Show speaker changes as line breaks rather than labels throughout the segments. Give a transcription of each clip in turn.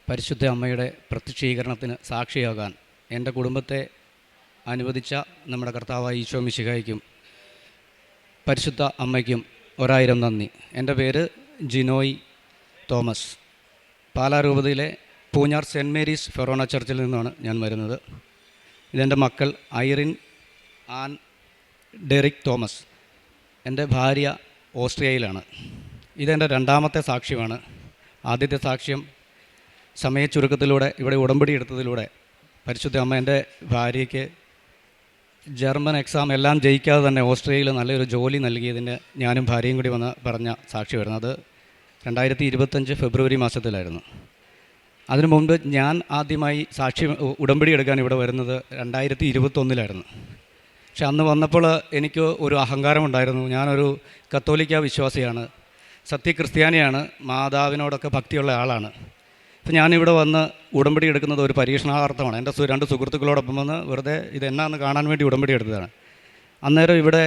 പരിശുദ്ധ അമ്മയുടെ പ്രത്യക്ഷീകരണത്തിന് സാക്ഷിയാകാൻ എൻ്റെ കുടുംബത്തെ അനുവദിച്ച നമ്മുടെ കർത്താവായ ഈശോ മിശിഹായ്ക്കും പരിശുദ്ധ അമ്മയ്ക്കും ഒരായിരം നന്ദി. എൻ്റെ പേര് ജിനോയ് തോമസ്. പാലാ രൂപതയിലെ പൂഞ്ഞാർ സെൻറ്റ് മേരീസ് ഫെറോണ ചർച്ചിൽ നിന്നാണ് ഞാൻ വരുന്നത്. ഇതെൻ്റെ മക്കൾ ഐറിൻ ആൻ ഡെറിക് തോമസ്. എൻ്റെ ഭാര്യ ഓസ്ട്രിയയിലാണ്. ഇതെൻ്റെ രണ്ടാമത്തെ സാക്ഷ്യമാണ്. ആദ്യത്തെ സാക്ഷ്യം സമയച്ചുരുക്കത്തിലൂടെ ഇവിടെ ഉടമ്പടി എടുത്തതിലൂടെ പരിശുദ്ധ അമ്മ എൻ്റെ ഭാര്യയ്ക്ക് ജർമ്മൻ എക്സാം എല്ലാം ജയിക്കാതെ തന്നെ ഓസ്ട്രിയയിൽ നല്ലൊരു ജോലി നൽകിയതിൻ്റെ ഞാനും ഭാര്യയും കൂടി വന്ന് പറഞ്ഞ സാക്ഷ്യമായിരുന്നു. അത് 2025 ഫെബ്രുവരി മാസത്തിലായിരുന്നു. അതിനു മുമ്പ് ഞാൻ ആദ്യമായി ഉടമ്പടി എടുക്കാൻ ഇവിടെ വരുന്നത് 2021 പക്ഷെ അന്ന് വന്നപ്പോൾ എനിക്ക് ഒരു അഹങ്കാരമുണ്ടായിരുന്നു. ഞാനൊരു കത്തോലിക്ക വിശ്വാസിയാണ്, സത്യക്രിസ്ത്യാനിയാണ്, മാതാവിനോടൊക്കെ ഭക്തിയുള്ള ആളാണ്. അപ്പോൾ ഞാനിവിടെ വന്ന് ഉടമ്പടി എടുക്കുന്നത് ഒരു പരീക്ഷണാർത്ഥമാണ്. എൻ്റെ 2 സുഹൃത്തുക്കളോടൊപ്പം വന്ന് വെറുതെ ഇതെന്നാന്ന് കാണാൻ വേണ്ടി ഉടമ്പടി എടുത്തതാണ്. അന്നേരം ഇവിടെ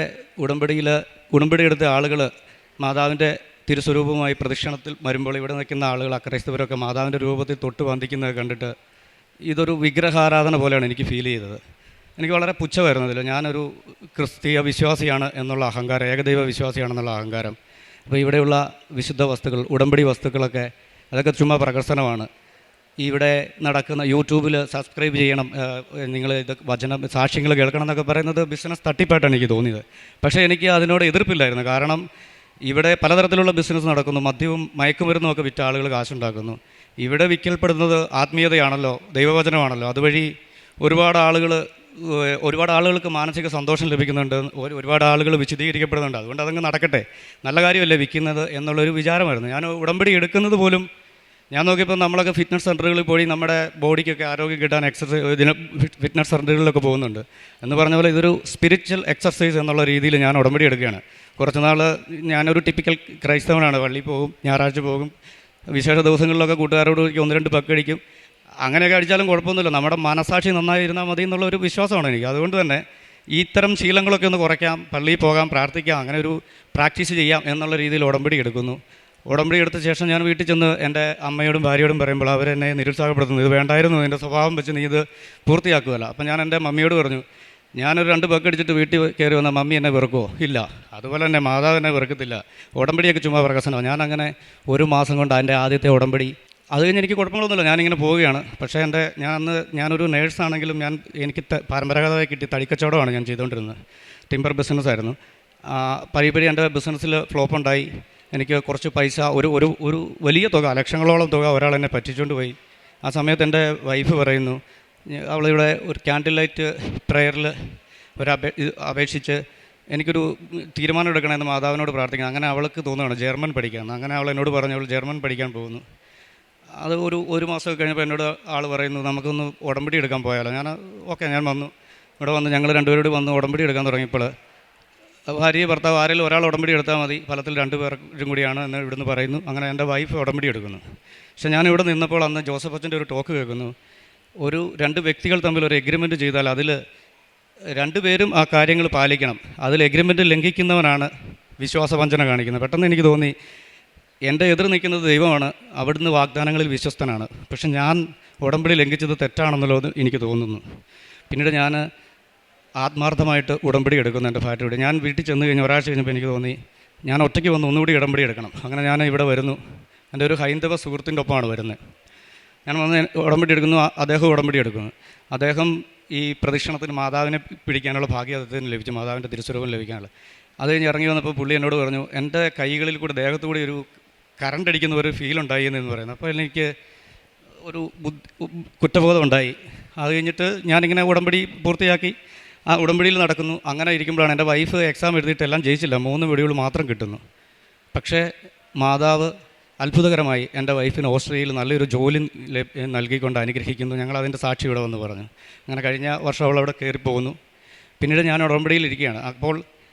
ഉടമ്പടി എടുത്ത ആളുകൾ മാതാവിൻ്റെ തിരുസ്വരൂപമായി പ്രദക്ഷിണത്തിൽ വരുമ്പോൾ ഇവിടെ നിൽക്കുന്ന ആളുകൾ അക്രൈസ്തവരൊക്കെ മാതാവിൻ്റെ രൂപത്തിൽ തൊട്ട് വന്ദിക്കുന്നത് കണ്ടിട്ട് ഇതൊരു വിഗ്രഹാരാധന പോലെയാണ് എനിക്ക് ഫീൽ ചെയ്തത്. എനിക്ക് വളരെ പുച്ഛമായിരുന്നതിൽ ഞാനൊരു ക്രിസ്തീയ വിശ്വാസിയാണ് എന്നുള്ള അഹങ്കാരം, ഏകദൈവ വിശ്വാസിയാണെന്നുള്ള അഹങ്കാരം. അപ്പോൾ ഇവിടെയുള്ള വിശുദ്ധ വസ്തുക്കൾ, ഉടമ്പടി വസ്തുക്കളൊക്കെ അതൊക്കെ ചുമ്മാ പ്രകർശനമാണ്. ഇവിടെ നടക്കുന്ന യൂട്യൂബിൽ സബ്സ്ക്രൈബ് ചെയ്യണം, നിങ്ങൾ ഇത് സാക്ഷ്യങ്ങൾ കേൾക്കണം എന്നൊക്കെ പറയുന്നത് ബിസിനസ് തട്ടിപ്പായിട്ടാണ് എനിക്ക് തോന്നിയത്. പക്ഷേ എനിക്ക് അതിനോട് എതിർപ്പില്ലായിരുന്നു. കാരണം ഇവിടെ പലതരത്തിലുള്ള ബിസിനസ് നടക്കുന്നു. മദ്യവും മയക്കുമരുന്നും ഒക്കെ വിറ്റ ആളുകൾ കാശുണ്ടാക്കുന്നു. ഇവിടെ വിൽക്കപ്പെടുന്നത് ആത്മീയതയാണല്ലോ, ദൈവവചനമാണല്ലോ. അതുവഴി ഒരുപാട് ആളുകൾക്ക് മാനസിക സന്തോഷം ലഭിക്കുന്നുണ്ട്, ഒരുപാട് ആളുകൾ വിശദീകരിക്കപ്പെടുന്നുണ്ട്. അതുകൊണ്ട് അതങ്ങ് നടക്കട്ടെ, നല്ല കാര്യമല്ലേ വിൽക്കുന്നത് എന്നുള്ളൊരു വിചാരമായിരുന്നു. ഞാൻ ഉടമ്പടി എടുക്കുന്നത് പോലും ഞാൻ നോക്കിയപ്പോൾ നമ്മളൊക്കെ ഫിറ്റ്നസ് സെൻ്ററുകളിൽ പോയി നമ്മുടെ ബോഡിക്കൊക്കെ ആരോഗ്യം കിട്ടാൻ ഫിറ്റ്നസ് സെൻ്ററുകളിലൊക്കെ പോകുന്നുണ്ട് എന്ന് പറഞ്ഞ പോലെ ഇതൊരു സ്പിരിച്വൽ എക്സർസൈസ് എന്നുള്ള രീതിയിൽ ഞാൻ ഉടമ്പടി എടുക്കുകയാണ്. കുറച്ച് നാൾ ഞാനൊരു ടിപ്പിക്കൽ ക്രൈസ്തവനാണ്. പള്ളിയിൽ പോകും, ഞായറാഴ്ച പോകും, വിശേഷ ദിവസങ്ങളിലൊക്കെ കൂട്ടുകാരോട് 1-2 പക്ക് അടിക്കും. അങ്ങനെയൊക്കെ അടിച്ചാലും കുഴപ്പമൊന്നുമില്ല, നമ്മുടെ മനസാക്ഷി നന്നായിരുന്നാൽ മതി എന്നുള്ളൊരു വിശ്വാസമാണ് എനിക്ക്. അതുകൊണ്ട് തന്നെ ഈ ഇത്തരം ശീലങ്ങളൊക്കെ ഒന്ന് കുറയ്ക്കാം, പള്ളിയിൽ പോകാം, പ്രാർത്ഥിക്കാം, അങ്ങനെ ഒരു പ്രാക്ടീസ് ചെയ്യാം എന്നുള്ള രീതിയിൽ ഉടമ്പടി എടുക്കുന്നു. ഉടമ്പടി എടുത്ത ശേഷം ഞാൻ വീട്ടിൽ ചെന്ന് എൻ്റെ അമ്മയോടും ഭാര്യയോടും പറയുമ്പോൾ അവരെന്നെ നിരുത്സാഹപ്പെടുത്തുന്നു. ഇത് വേണ്ടായിരുന്നു, നിൻ്റെ സ്വഭാവം വെച്ച് നീ ഇത് പൂർത്തിയാക്കുമല്ലോ. അപ്പം ഞാൻ എൻ്റെ മമ്മിയോട് പറഞ്ഞു, ഞാനൊരു 2 പക്ക് അടിച്ചിട്ട് വീട്ടിൽ കയറി വന്ന മമ്മി എന്നെ വെറുക്കുമോ? ഇല്ല. അതുപോലെ തന്നെ മാതാവ് എന്നെ വെറുക്കത്തില്ല. ഉടമ്പടിയൊക്കെ ചുമ്മാ പ്രകസനമാണ്. ഞാനങ്ങനെ 1 മാസം കൊണ്ട് എൻ്റെ ആദ്യത്തെ ഉടമ്പടി, അത് കഴിഞ്ഞ് എനിക്ക് കുഴപ്പങ്ങളൊന്നുമില്ല, ഞാനിങ്ങനെ പോവുകയാണ്. പക്ഷേ ഞാനൊരു നേഴ്സാണെങ്കിലും എനിക്ക് പരമ്പരാഗതമായി കിട്ടിയ തടിക്കച്ചവടമാണ് ഞാൻ ചെയ്തുകൊണ്ടിരുന്നത്. ടിമ്പർ ബിസിനസ്സായിരുന്നു. പരീപരി എൻ്റെ ബിസിനസ്സിൽ ഫ്ലോപ്പ് ഉണ്ടായി. എനിക്ക് കുറച്ച് പൈസ, ഒരു വലിയ തുക, ലക്ഷങ്ങളോളം തുക ഒരാൾ എന്നെ പറ്റിച്ചുകൊണ്ട് പോയി. ആ സമയത്ത് എൻ്റെ വൈഫ് പറയുന്നു, അവളിവിടെ ഒരു ക്യാൻഡിൽ ലൈറ്റ് പ്രയറിൽ അപേക്ഷിച്ച് എനിക്കൊരു തീരുമാനം എടുക്കണമെന്ന് മാതാവിനോട് പ്രാർത്ഥിക്കണം. അങ്ങനെ അവൾക്ക് തോന്നുകയാണ് ജർമ്മൻ പഠിക്കാമെന്ന്. അങ്ങനെ അവൾ എന്നോട് പറഞ്ഞു അവൾ ജർമ്മൻ പഠിക്കാൻ പോകുന്നു. അത് ഒരു മാസമൊക്കെ കഴിഞ്ഞപ്പോൾ എന്നോട് ആൾ പറയുന്നു, നമുക്കൊന്ന് ഉടമ്പടി എടുക്കാൻ പോയാലോ? ഓക്കെ, ഞാൻ വന്നു. ഇവിടെ വന്ന് ഞങ്ങൾ 2 പേരോട് വന്ന് ഉടമ്പടി എടുക്കാൻ തുടങ്ങിയപ്പോൾ ഭാര്യ ഭർത്താവ് ആരെങ്കിലും ഒരാൾ ഉടമ്പടി എടുത്താൽ മതി, ഫലത്തിൽ 2 പേരും കൂടിയാണ് എന്ന് ഇവിടുന്ന് പറയുന്നു. അങ്ങനെ എൻ്റെ വൈഫ് ഉടമ്പടി എടുക്കുന്നു. പക്ഷെ ഞാനിവിടെ നിന്നപ്പോൾ അന്ന് ജോസഫ് അച്ഛൻ്റെ ഒരു ടോക്ക് കേൾക്കുന്നു. 2 വ്യക്തികൾ തമ്മിൽ ഒരു എഗ്രിമെൻറ്റ് ചെയ്താൽ അതിൽ 2 പേരും ആ കാര്യങ്ങൾ പാലിക്കണം. അതിൽ എഗ്രിമെൻറ്റ് ലംഘിക്കുന്നവനാണ് വിശ്വാസവഞ്ചന കാണിക്കുന്നത്. പെട്ടെന്ന് എനിക്ക് തോന്നി, എൻ്റെ എതിർ നിൽക്കുന്നത് ദൈവമാണ്, അവിടുന്ന് വാഗ്ദാനങ്ങളിൽ വിശ്വസ്തനാണ്. പക്ഷെ ഞാൻ ഉടമ്പടി ലംഘിച്ചത് തെറ്റാണെന്നുള്ളത് എനിക്ക് തോന്നുന്നു. പിന്നീട് ഞാൻ ആത്മാർത്ഥമായിട്ട് ഉടമ്പടി എടുക്കുന്നു എൻ്റെ ഭാര്യയോട്. ഞാൻ വീട്ടിൽ ചെന്ന് കഴിഞ്ഞ് ഒരാഴ്ച കഴിഞ്ഞപ്പോൾ എനിക്ക് തോന്നി ഞാൻ ഒറ്റയ്ക്ക് വന്ന് ഒന്നുകൂടി ഉടമ്പടി എടുക്കണം. അങ്ങനെ ഞാൻ ഇവിടെ വരുന്നു. എൻ്റെ ഒരു ഹൈന്ദവ സുഹൃത്തിൻ്റെ ഒപ്പമാണ് വരുന്നത്. ഞാൻ വന്ന് ഉടമ്പടി എടുക്കുന്നു, അദ്ദേഹം ഉടമ്പടി എടുക്കുന്നു. അദ്ദേഹം ഈ പ്രദക്ഷിണത്തിന് മാതാവിനെ പിടിക്കാനുള്ള ഭാഗ്യം അദ്ദേഹത്തിന് ലഭിച്ചു, മാതാവിൻ്റെ തിരുസ്വരൂപം ലഭിക്കാനുള്ള. അത് കഴിഞ്ഞ് ഇറങ്ങി വന്നപ്പോൾ പുള്ളി എന്നോട് പറഞ്ഞു, എൻ്റെ കൈകളിൽ കൂടി ദേഹത്തു കൂടി ഒരു കറണ്ട് അടിക്കുന്ന ഒരു ഫീൽ ഉണ്ടായി എന്ന് പറയുന്നത്. അപ്പോൾ എനിക്ക് ഒരു കുറ്റബോധം ഉണ്ടായി. അത് കഴിഞ്ഞിട്ട് ഞാനിങ്ങനെ ഉടമ്പടി പൂർത്തിയാക്കി ആ ഉടമ്പടിയിൽ നടക്കുന്നു. അങ്ങനെ ഇരിക്കുമ്പോഴാണ് എൻ്റെ വൈഫ് എക്സാം എഴുതിയിട്ട് എല്ലാം ജയിച്ചില്ല, 3 വെടികൾ മാത്രം കിട്ടുന്നു. പക്ഷേ മാതാവ് അത്ഭുതകരമായി എൻ്റെ വൈഫിന് ഓസ്ട്രിയയിൽ നല്ലൊരു ജോലി നൽകിക്കൊണ്ട് അനുഗ്രഹിക്കുന്നു. ഞങ്ങളതിൻ്റെ സാക്ഷി ഇവിടെ വന്ന് പറഞ്ഞു. അങ്ങനെ കഴിഞ്ഞ വർഷം അവളവിടെ കയറിപ്പോകുന്നു. പിന്നീട് ഞാൻ ഉടമ്പടിയിലിരിക്കുകയാണ്. അപ്പോൾ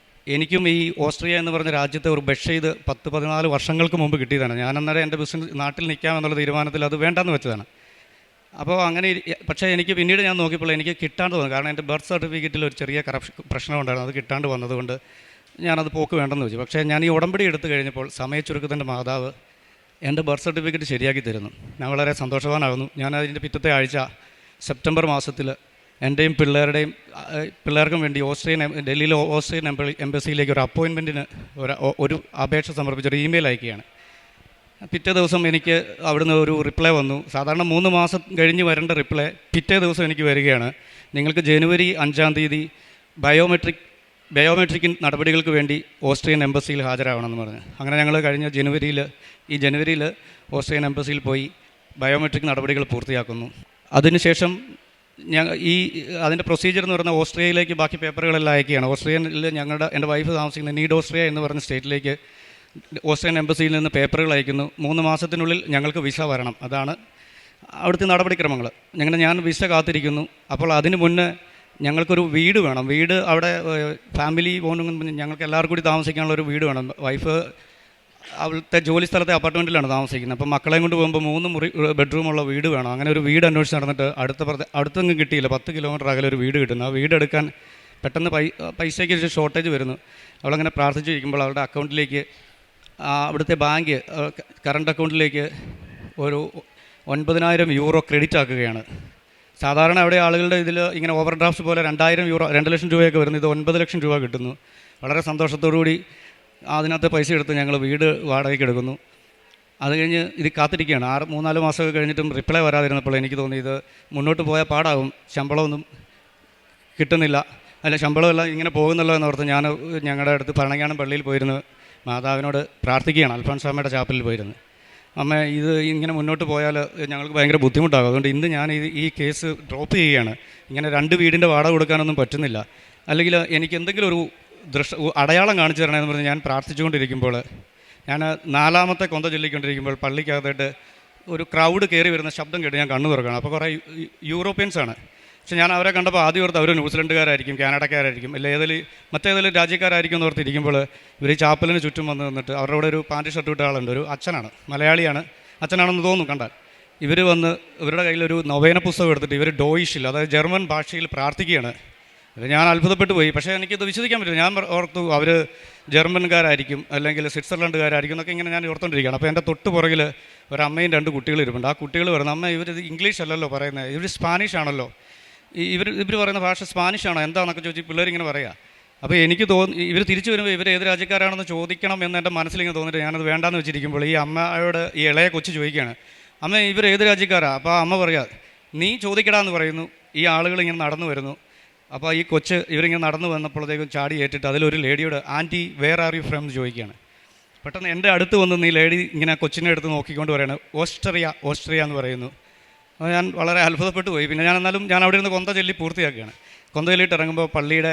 എനിക്കും ഈ ഓസ്ട്രിയ എന്ന് പറഞ്ഞ രാജ്യത്തെ ഒരു ബെഷെയ്ത് 10-14 വർഷങ്ങൾക്ക് മുമ്പ് കിട്ടിയതാണ്. ഞാൻ അന്നേരം എൻ്റെ ബിസിനസ് നാട്ടിൽ നിൽക്കാമെന്നുള്ള തീരുമാനത്തിൽ അത് വേണ്ടെന്ന് വെച്ചതാണ്. അപ്പോൾ അങ്ങനെ പക്ഷേ എനിക്ക് പിന്നീട് ഞാൻ നോക്കിയപ്പോൾ എനിക്ക് കിട്ടാണ്ട് തോന്നി. കാരണം എൻ്റെ ബർത്ത് സർട്ടിഫിക്കറ്റിൽ ഒരു ചെറിയ പ്രശ്നം ഉണ്ടായിരുന്നു. അത് കിട്ടാണ്ട് വന്നതുകൊണ്ട് ഞാനത് പോക്ക് വേണ്ടെന്ന് വെച്ചു. പക്ഷേ ഞാൻ ഈ ഉടമ്പടി എടുത്തു കഴിഞ്ഞപ്പോൾ സമയച്ചുരുക്കത്തിൻ്റെ മാതാവ് എൻ്റെ ബർത്ത് സർട്ടിഫിക്കറ്റ് ശരിയാക്കി തരുന്നു. ഞാൻ വളരെ സന്തോഷവാനാകുന്നു. ഞാൻ അതിൻ്റെ പിറ്റത്തെ ആഴ്ച സെപ്റ്റംബർ മാസത്തിൽ എൻ്റെയും പിള്ളേർക്കും വേണ്ടി ഡൽഹിയിലെ ഓസ്ട്രിയൻ എംബസിയിലേക്ക് ഒരു അപ്പോയിൻമെൻറ്റിന് ഒരു അപേക്ഷ സമർപ്പിച്ചൊരു ഇമെയിൽ അയക്കുകയാണ്. പിറ്റേ ദിവസം എനിക്ക് അവിടുന്ന് ഒരു റിപ്ലൈ വന്നു. സാധാരണ 3 മാസം കഴിഞ്ഞ് വരേണ്ട റിപ്ലൈ പിറ്റേ ദിവസം എനിക്ക് വരികയാണ്. നിങ്ങൾക്ക് ജനുവരി 5-ാം തീയതി ബയോമെട്രിക് നടപടികൾക്ക് വേണ്ടി ഓസ്ട്രിയൻ എംബസിയിൽ ഹാജരാകണമെന്ന് പറഞ്ഞു. അങ്ങനെ ഞങ്ങൾ കഴിഞ്ഞ ജനുവരിയിൽ ഓസ്ട്രിയൻ എംബസിയിൽ പോയി ബയോമെട്രിക് നടപടികൾ പൂർത്തിയാക്കുന്നു. അതിനുശേഷം അതിൻ്റെ പ്രൊസീജിയർ എന്ന് പറഞ്ഞാൽ ഓസ്ട്രിയയിലേക്ക് ബാക്കി പേപ്പറുകളെല്ലാം അയക്കുകയാണ്. ഓസ്ട്രിയയിൽ എൻ്റെ വൈഫ് താമസിക്കുന്ന നീഡ് ഓസ്ട്രിയ എന്ന് പറഞ്ഞ സ്റ്റേറ്റിലേക്ക് ഓസ്ട്രിയൻ എംബസിയിൽ നിന്ന് പേപ്പറുകൾ അയക്കുന്നു. 3 മാസത്തിനുള്ളിൽ ഞങ്ങൾക്ക് വിസ വരണം. അതാണ് അവിടുത്തെ നടപടിക്രമങ്ങൾ. ഞാൻ വിസ കാത്തിരിക്കുന്നു. അപ്പോൾ അതിന് മുന്നേ ഞങ്ങൾക്കൊരു വീട് വേണം. വീട് അവിടെ ഫാമിലി ഞങ്ങൾക്ക് എല്ലാവർക്കും കൂടി താമസിക്കാനുള്ള ഒരു വീട് വേണം. വൈഫ് അവിടുത്തെ ജോലി സ്ഥലത്തെ അപ്പാർട്ട്മെൻറ്റിലാണ് താമസിക്കുന്നത്. അപ്പോൾ മക്കളെയും കൊണ്ട് പോകുമ്പോൾ 3 ബെഡ്റൂമുള്ള വീട് വേണം. അങ്ങനെ ഒരു വീട് അന്വേഷിച്ച് നടന്നിട്ട് അടുത്തൊന്നും കിട്ടിയില്ല. 10 കിലോമീറ്റർ അകലെ ഒരു വീട് കിട്ടുന്നു. ആ വീടെടുക്കാൻ പെട്ടെന്ന് പൈസയ്ക്ക് ഒരു ഷോർട്ടേജ് വരുന്നു. അവളങ്ങനെ പ്രാർത്ഥിച്ചിരിക്കുമ്പോൾ അവളുടെ അക്കൗണ്ടിലേക്ക് അവിടുത്തെ ബാങ്ക് കറണ്ട് അക്കൗണ്ടിലേക്ക് ഒരു 9,000 യൂറോ ക്രെഡിറ്റ് ആക്കുകയാണ്. സാധാരണ അവിടെ ആളുകളുടെ ഇതിൽ ഇങ്ങനെ ഓവർ ഡ്രാഫ്റ്റ് പോലെ 2,000 യൂറോ 2 ലക്ഷം രൂപയൊക്കെ വരുന്നു. ഇത് 9 ലക്ഷം രൂപ കിട്ടുന്നു. വളരെ സന്തോഷത്തോടുകൂടി അതിനകത്ത് പൈസ എടുത്ത് ഞങ്ങൾ വീട് വാടകയ്ക്ക് എടുക്കുന്നു. അത് കഴിഞ്ഞ് ഇത് കാത്തിരിക്കുകയാണ്. 3-4 മാസമൊക്കെ കഴിഞ്ഞിട്ടും റിപ്ലൈ വരാതിരുന്നപ്പോൾ എനിക്ക് തോന്നി ഇത് മുന്നോട്ട് പോയാൽ പാടാവും, ശമ്പളമൊന്നും കിട്ടുന്നില്ല, ശമ്പളമെല്ലാം ഇങ്ങനെ പോകുന്നല്ലോ എന്നോർത്ത് ഞങ്ങളുടെ അടുത്ത് ഭരണങ്ങാനം പള്ളിയിൽ പോയിരുന്ന് മാതാവിനോട് പ്രാർത്ഥിക്കുകയാണ്. അൽഫോൻസാമ്മയുടെ ചാപ്പലിൽ പോയിരുന്ന്, അമ്മ ഇത് ഇങ്ങനെ മുന്നോട്ട് പോയാൽ ഞങ്ങൾക്ക് ഭയങ്കര ബുദ്ധിമുട്ടാകും, അതുകൊണ്ട് ഇന്ന് ഞാൻ ഈ കേസ് ഡ്രോപ്പ് ചെയ്യുകയാണ്. ഇങ്ങനെ 2 വീടിൻ്റെ വാടക കൊടുക്കാനൊന്നും പറ്റുന്നില്ല, അല്ലെങ്കിൽ എനിക്ക് എന്തെങ്കിലും ഒരു അടയാളം കാണിച്ചു തരണമെന്ന് പറഞ്ഞ് ഞാൻ പ്രാർത്ഥിച്ചുകൊണ്ടിരിക്കുമ്പോൾ ഞാൻ 4ാമത്തെ കൊന്ത ചൊല്ലിക്കൊണ്ടിരിക്കുമ്പോൾ പള്ളിക്കകത്തായിട്ട് ഒരു ക്രൗഡ് കയറി വരുന്ന ശബ്ദം കേട്ട് ഞാൻ കണ്ണു തുറക്കുകയാണ്. അപ്പോൾ കുറേ യൂറോപ്യൻസാണ്. പക്ഷേ ഞാൻ അവരെ കണ്ടപ്പോൾ ആദ്യം ഓർത്ത് അവർ ന്യൂസിലൻഡുകാരായിരിക്കും, കാനഡക്കാരായിരിക്കും, അല്ല മറ്റേതെങ്കിലും രാജ്യക്കാരായിരിക്കും എന്ന് ഓർത്തിരിക്കുമ്പോൾ ഇവർ ഈ ചാപ്പലിന് ചുറ്റും വന്ന് നിന്നിട്ട് അവരുടെ കൂടെ ഒരു പാൻറ് ഷർട്ട് ഇട്ട ആളുണ്ട്, ഒരു അച്ഛനാണ്, മലയാളിയാണ്, അച്ഛനാണെന്ന് തോന്നുന്നു കണ്ടാൽ. ഇവർ വന്ന് ഇവരുടെ കയ്യിലൊരു നൊവേന പുസ്തകം എടുത്തിട്ട് ഇവർ ഡോയിഷിൽ, അതായത് ജർമ്മൻ ഭാഷയിൽ പ്രാർത്ഥിക്കുകയാണ്. ഞാൻ അത്ഭുതപ്പെട്ടു പോയി. പക്ഷേ എനിക്കിത് വിശ്വസിക്കാൻ പറ്റില്ല. ഞാൻ ഓർത്തു അവർ ജർമ്മൻകാരായിരിക്കും അല്ലെങ്കിൽ സ്വിറ്റ്സർലൻഡുകാരായിരിക്കും എന്നൊക്കെ ഇങ്ങനെ ഞാൻ ഓർത്തുകൊണ്ടിരിക്കുകയാണ്. അപ്പോൾ എൻ്റെ തൊട്ട് പുറകിൽ ഒരു അമ്മയും 2 കുട്ടികളും ഇരിപ്പുണ്ട്. ആ കുട്ടികൾ പറയുന്നത്, അമ്മ ഇവർ ഇംഗ്ലീഷ് അല്ലല്ലോ പറയുന്നത്, ഇവർ സ്പാനിഷ് ആണല്ലോ, ഇവർ പറയുന്ന ഭാഷ സ്പാനിഷ് ആണോ എന്താണെന്നൊക്കെ ചോദിച്ച് പിള്ളേരിങ്ങനെ പറയുക. അപ്പോൾ എനിക്ക് ഇവർ തിരിച്ചു വരുമ്പോൾ ഇവർ ഏത് രാജ്യക്കാരാണെന്ന് ചോദിക്കണം എന്ന് എൻ്റെ മനസ്സിലിങ്ങനെ തോന്നിയിട്ട് ഞാനത് വേണ്ടാന്ന് വെച്ചിരിക്കുമ്പോൾ ഈ അമ്മയോട് ഈ ഇളയ കൊച്ചു ചോദിക്കുകയാണ്, അമ്മ ഇവർ ഏത് രാജ്യക്കാരാണ്? അപ്പോൾ അമ്മ പറയുക, നീ ചോദിക്കടാന്ന് പറയുന്നു. ഈ ആളുകൾ ഇങ്ങനെ നടന്നു വരുന്നു. അപ്പോൾ ഈ കൊച്ച് ഇവരിങ്ങനെ നടന്നു വന്നപ്പോഴത്തേക്കും ചാടി ഏറ്റിട്ട് അതിലൊരു ലേഡിയോട്, aunty where are you from എന്ന് ചോദിക്കുകയാണ്. പെട്ടെന്ന് എൻ്റെ അടുത്ത് വന്ന് ഈ ലേഡി ഇങ്ങനെ കൊച്ചിനെ എടുത്ത് നോക്കിക്കൊണ്ട് പറയുകയാണ്, ഓസ്ട്രിയ എന്ന് പറയുന്നു. അപ്പോൾ ഞാൻ വളരെ അത്ഭുതപ്പെട്ടു പോയി. പിന്നെ ഞാൻ അവിടെ നിന്ന് കൊന്ത ചൊല്ലി പൂർത്തിയാക്കുകയാണ്. കൊന്ത ചൊല്ലിയിട്ട് ഇറങ്ങുമ്പോൾ പള്ളിയുടെ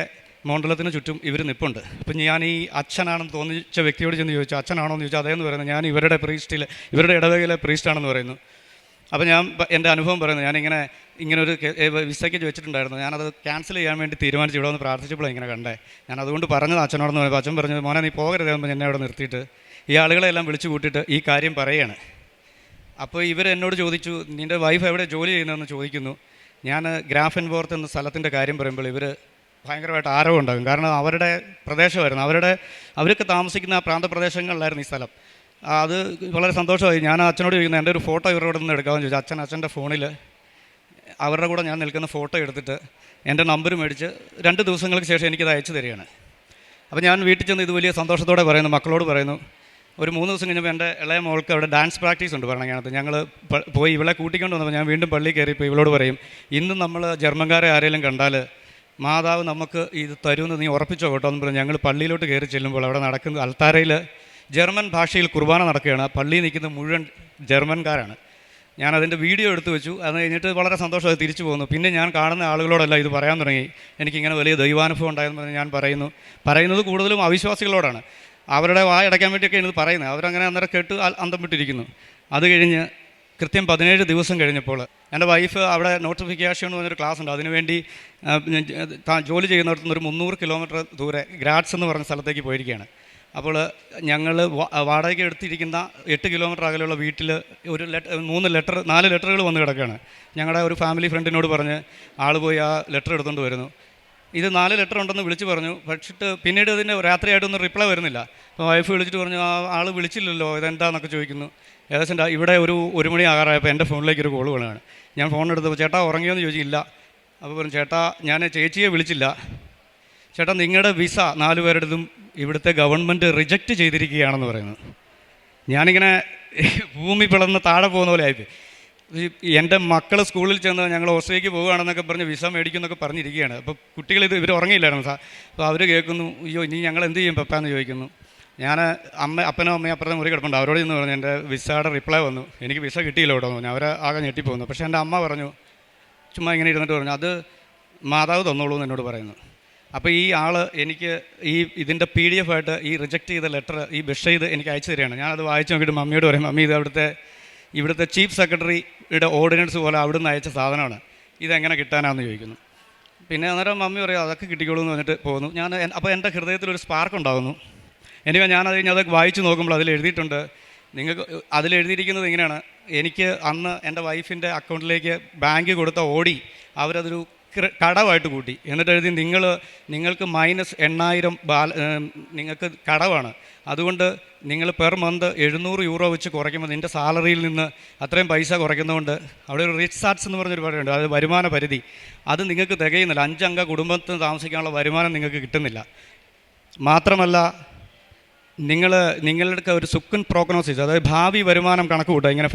മണ്ഡലത്തിന് ചുറ്റും ഇവർ നിൽപ്പുണ്ട്. അപ്പം ഞാൻ ഈ അച്ഛനാണെന്ന് തോന്നിച്ച വ്യക്തിയോട് ചെന്ന് ചോദിച്ചു, അച്ഛനാണോ എന്ന് ചോദിച്ചാൽ അതേന്ന് പറയുന്നത്, ഞാൻ ഇവരുടെ ഇടവകയിലെ പ്രീസ്റ്റാണെന്ന് പറയുന്നു. അപ്പോൾ ഞാൻ എൻ്റെ അനുഭവം പറയുന്നത്, ഇങ്ങനെ ഒരു വിസയ്ക്ക് വെച്ചിട്ടുണ്ടായിരുന്നു, ഞാനത് ക്യാൻസൽ ചെയ്യാൻ വേണ്ടി തീരുമാനിച്ചു. ഇവിടെ വന്ന് പ്രാർത്ഥിച്ചപ്പോഴാണ് ഇങ്ങനെ കണ്ടേ. ഞാൻ അതുകൊണ്ട് പറഞ്ഞത് അച്ഛനോടെന്ന് പറയുമ്പോൾ അച്ഛൻ പറഞ്ഞത്, മോനെ നീ പോകരുതെന്ന് എന്നെ അവിടെ നിർത്തിയിട്ട് ഈ ആളുകളെല്ലാം വിളിച്ചു കൂട്ടിയിട്ട് ഈ കാര്യം പറയുകയാണ്. അപ്പോൾ എന്നോട് ചോദിച്ചു, നിൻ്റെ വൈഫ് എവിടെ ജോലി ചെയ്യുന്നതെന്ന് ചോദിക്കുന്നു. ഞാൻ ഗ്രാഫൻവോർത്ത് എന്ന സ്ഥലത്തിൻ്റെ കാര്യം പറയുമ്പോൾ ഇവർ ഭയങ്കരമായിട്ട് ആരവം ഉണ്ടാകും. കാരണം അവരുടെ പ്രദേശമായിരുന്നു, അവരൊക്കെ താമസിക്കുന്ന ആ പ്രാന്തപ്രദേശങ്ങളിലായിരുന്നു ഈ സ്ഥലം. അത് വളരെ സന്തോഷമായി. ഞാൻ അച്ഛനോട് ചോദിക്കുന്നത്, എൻ്റെ ഒരു ഫോട്ടോ ഇവരോട് നിന്ന് എടുക്കാമെന്ന് ചോദിച്ചു. അച്ഛൻ്റെ ഫോണിൽ അവരുടെ കൂടെ ഞാൻ നിൽക്കുന്ന ഫോട്ടോ എടുത്തിട്ട് എൻ്റെ നമ്പർ മേടിച്ച് 2 ദിവസങ്ങൾക്ക് ശേഷം എനിക്കത് അയച്ചു തരികയാണ്. അപ്പോൾ ഞാൻ വീട്ടിൽ ചെന്ന് ഇത് വലിയ സന്തോഷത്തോടെ പറയുന്നു, മക്കളോട് പറയുന്നു. ഒരു 3 ദിവസം കഴിഞ്ഞപ്പോൾ എൻ്റെ ഇളയ മോൾക്ക് അവിടെ ഡാൻസ് പ്രാക്ടീസ് ഉണ്ട് പറഞ്ഞതിനകത്ത്. ഞങ്ങൾ പോയി ഇവളെ കൂട്ടിക്കൊണ്ട് വന്നപ്പോൾ ഞാൻ വീണ്ടും പള്ളിയിൽ കയറിയപ്പോൾ ഇവളോട് പറയും, ഇന്നും നമ്മൾ ജർമ്മൻകാരെ ആരെങ്കിലും കണ്ടാൽ മാതാവ് നമുക്ക് ഇത് തരുമെന്ന് നീ ഉറപ്പിച്ചോ കേട്ടോ എന്ന് പറഞ്ഞ് ഞങ്ങൾ പള്ളിയിലോട്ട് കയറി ചെല്ലുമ്പോൾ അവിടെ നടക്കുന്ന അൾത്താരയിൽ ജർമ്മൻ ഭാഷയിൽ കുർബാന നടക്കുകയാണ്. പള്ളിയിൽ നിൽക്കുന്ന മുഴുവൻ ജർമ്മൻകാരാണ്. ഞാനതിൻ്റെ വീഡിയോ എടുത്തു വെച്ചു. അത് കഴിഞ്ഞിട്ട് വളരെ സന്തോഷമായി തിരിച്ചു പോകുന്നു. പിന്നെ ഞാൻ കാണുന്ന ആളുകളോടെല്ലാം ഇത് പറയാൻ തുടങ്ങി, എനിക്കിങ്ങനെ വലിയ ദൈവാനുഭവം ഉണ്ടായെന്ന് പറഞ്ഞ് ഞാൻ പറയുന്നത് കൂടുതലും അവിശ്വാസികളോടാണ്. അവരുടെ വായടയ്ക്കാൻ വേണ്ടിയൊക്കെ ഇത് പറയുന്നത്. അവരങ്ങനെ അന്നേരം കേട്ട് അന്തം വിട്ടിരിക്കുന്നു. അത് കഴിഞ്ഞ് കൃത്യം 17 ദിവസം കഴിഞ്ഞപ്പോൾ എൻ്റെ വൈഫ് അവിടെ നോട്ടിഫിക്കേഷൻ എന്ന് പറഞ്ഞൊരു ക്ലാസ് ഉണ്ട്, അതിനുവേണ്ടി ജോലി ചെയ്യുന്നിടത്തുനിന്ന് ഒരു 300 കിലോമീറ്റർ ദൂരെ ഗ്രാറ്റ്സ് എന്ന് പറഞ്ഞ സ്ഥലത്തേക്ക് പോയിരിക്കുകയാണ്. അപ്പോൾ ഞങ്ങൾ വാടകയ്ക്ക് എടുത്തിരിക്കുന്ന 8 കിലോമീറ്റർ അകലെയുള്ള വീട്ടിൽ ഒരു 4 ലെറ്ററുകൾ വന്ന് കിടക്കുകയാണ്. ഞങ്ങളുടെ ഒരു ഫാമിലി ഫ്രണ്ടിനോട് പറഞ്ഞ് ആൾ പോയി ആ ലെറ്റർ എടുത്തുകൊണ്ട് വരുന്നു. ഇത് 4 ലെറ്റർ ഉണ്ടെന്ന് വിളിച്ച് പറഞ്ഞു. പക്ഷിട്ട് പിന്നീട് ഇതിൻ്റെ രാത്രിയായിട്ടൊന്നും റിപ്ലൈ വരുന്നില്ല. അപ്പോൾ വൈഫ് വിളിച്ചിട്ട് പറഞ്ഞു, ആ ആൾ വിളിച്ചില്ലല്ലോ, ഇതെന്താണെന്നൊക്കെ ചോദിക്കുന്നു. ഏകദേശം ഇവിടെ ഒരു മണി ആകാറായപ്പോൾ എൻ്റെ ഫോണിലേക്ക് ഒരു കോൾ വീണാണ്. ഞാൻ ഫോൺ എടുത്തപ്പോൾ ചേട്ടാ ഉറങ്ങിയോന്ന് ചോദിച്ചില്ല. അപ്പോൾ പറഞ്ഞു, ചേട്ടാ ഞാൻ ചേച്ചിയെ വിളിച്ചില്ല, ചേട്ടാ നിങ്ങളുടെ വിസ 4 പേരുടേതും ഇവിടുത്തെ ഗവൺമെൻറ് റിജക്റ്റ് ചെയ്തിരിക്കുകയാണെന്ന് പറയുന്നത്. ഞാനിങ്ങനെ ഭൂമി പിളർന്ന് താഴെ പോകുന്ന പോലെ ആയിപ്പോയി. എൻ്റെ മക്കൾ സ്കൂളിൽ ചെന്ന് ഞങ്ങൾ ഓസ്ട്രേലിയക്ക് പോകുകയാണെന്നൊക്കെ പറഞ്ഞ് വിസ മേടിക്കുമെന്നൊക്കെ പറഞ്ഞിരിക്കുകയാണ്. അപ്പോൾ കുട്ടികൾ ഇവർ ഉറങ്ങിയില്ലായിരുന്നു സാർ. അപ്പോൾ അവർ കേൾക്കുന്നു, അയ്യോ ഇനി ഞങ്ങൾ എന്ത് ചെയ്യും പപ്പാന്ന് ചോദിക്കുന്നു. ഞാൻ അപ്പനും അമ്മയും അപ്പുറത്തെ മുറി കിടപ്പുണ്ട്, അവരോട് ചെന്ന് പറഞ്ഞു എൻ്റെ വിസയുടെ റിപ്ലൈ വന്നു, എനിക്ക് വിസ കിട്ടിയില്ല കേട്ടോ എന്ന് പറഞ്ഞു. അവരെ ആകെ ഞെട്ടിപ്പോകുന്നു. പക്ഷേ എൻ്റെ അമ്മ പറഞ്ഞു, ചുമ്മാ ഇങ്ങനെ ഇരുന്നിട്ട് പറഞ്ഞു, അത് മാതാവ് തന്നോളൂ എന്ന് എന്നോട് പറയുന്നു. അപ്പോൾ ഈ ആൾ എനിക്ക് ഇതിൻ്റെ PDF ആയിട്ട് ഈ റിജക്റ്റ് ചെയ്ത ലെറ്റർ ഈ ബഷീദ് എനിക്ക് അയച്ചു തരികയാണ്. ഞാനത് വായിച്ച് നോക്കിയിട്ട് മമ്മിയോട് പറയും, മമ്മി ഇത് ഇവിടുത്തെ ചീഫ് സെക്രട്ടറിയുടെ ഓർഡിനൻസ് പോലെ അവിടുന്ന് അയച്ച സാധനമാണ്, ഇതെങ്ങനെ കിട്ടാനാണെന്ന് ചോദിക്കുന്നു. പിന്നെ അന്നേരം മമ്മി പറയും അതൊക്കെ കിട്ടിക്കോളൂ എന്ന് പറഞ്ഞിട്ട് പോകുന്നു. അപ്പോൾ എൻ്റെ ഹൃദയത്തിലൊരു സ്പാർക്ക് ഉണ്ടാകുന്നു. ഞാനത് കഴിഞ്ഞ് അതൊക്കെ വായിച്ച് നോക്കുമ്പോൾ അതിലെഴുതിയിട്ടുണ്ട്, നിങ്ങൾക്ക് അതിലെഴുതിയിരിക്കുന്നത് ഇങ്ങനെയാണ്, എനിക്ക് അന്ന് എൻ്റെ വൈഫിൻ്റെ അക്കൗണ്ടിലേക്ക് ബാങ്ക് കൊടുത്ത ഓടി അവരതൊരു കടവായിട്ട് കൂട്ടി. എന്നിട്ട് എഴുതി, നിങ്ങൾക്ക് -8,000 നിങ്ങൾക്ക് കടവാണ്, അതുകൊണ്ട് നിങ്ങൾ പെർ മന്ത് 700 യൂറോ വെച്ച് കുറയ്ക്കുമ്പോൾ നിൻ്റെ സാലറിയിൽ നിന്ന് അത്രയും പൈസ കുറയ്ക്കുന്നതുകൊണ്ട് അവിടെ ഒരു റിച്ച് സാറ്റ്സ് എന്ന് പറഞ്ഞൊരു പറയുന്നുണ്ട്, അത് വരുമാന പരിധി, അത് നിങ്ങൾക്ക് തികയുന്നില്ല. 5 അംഗ കുടുംബത്തിന് താമസിക്കാനുള്ള വരുമാനം നിങ്ങൾക്ക് കിട്ടുന്നില്ല. മാത്രമല്ല നിങ്ങളുടെ ഒരു സുക്കൻ പ്രോഗ്നോസിസ്, അതായത് ഭാവി വരുമാനം കണക്ക് കൂട്ടുക, ഇങ്ങനെ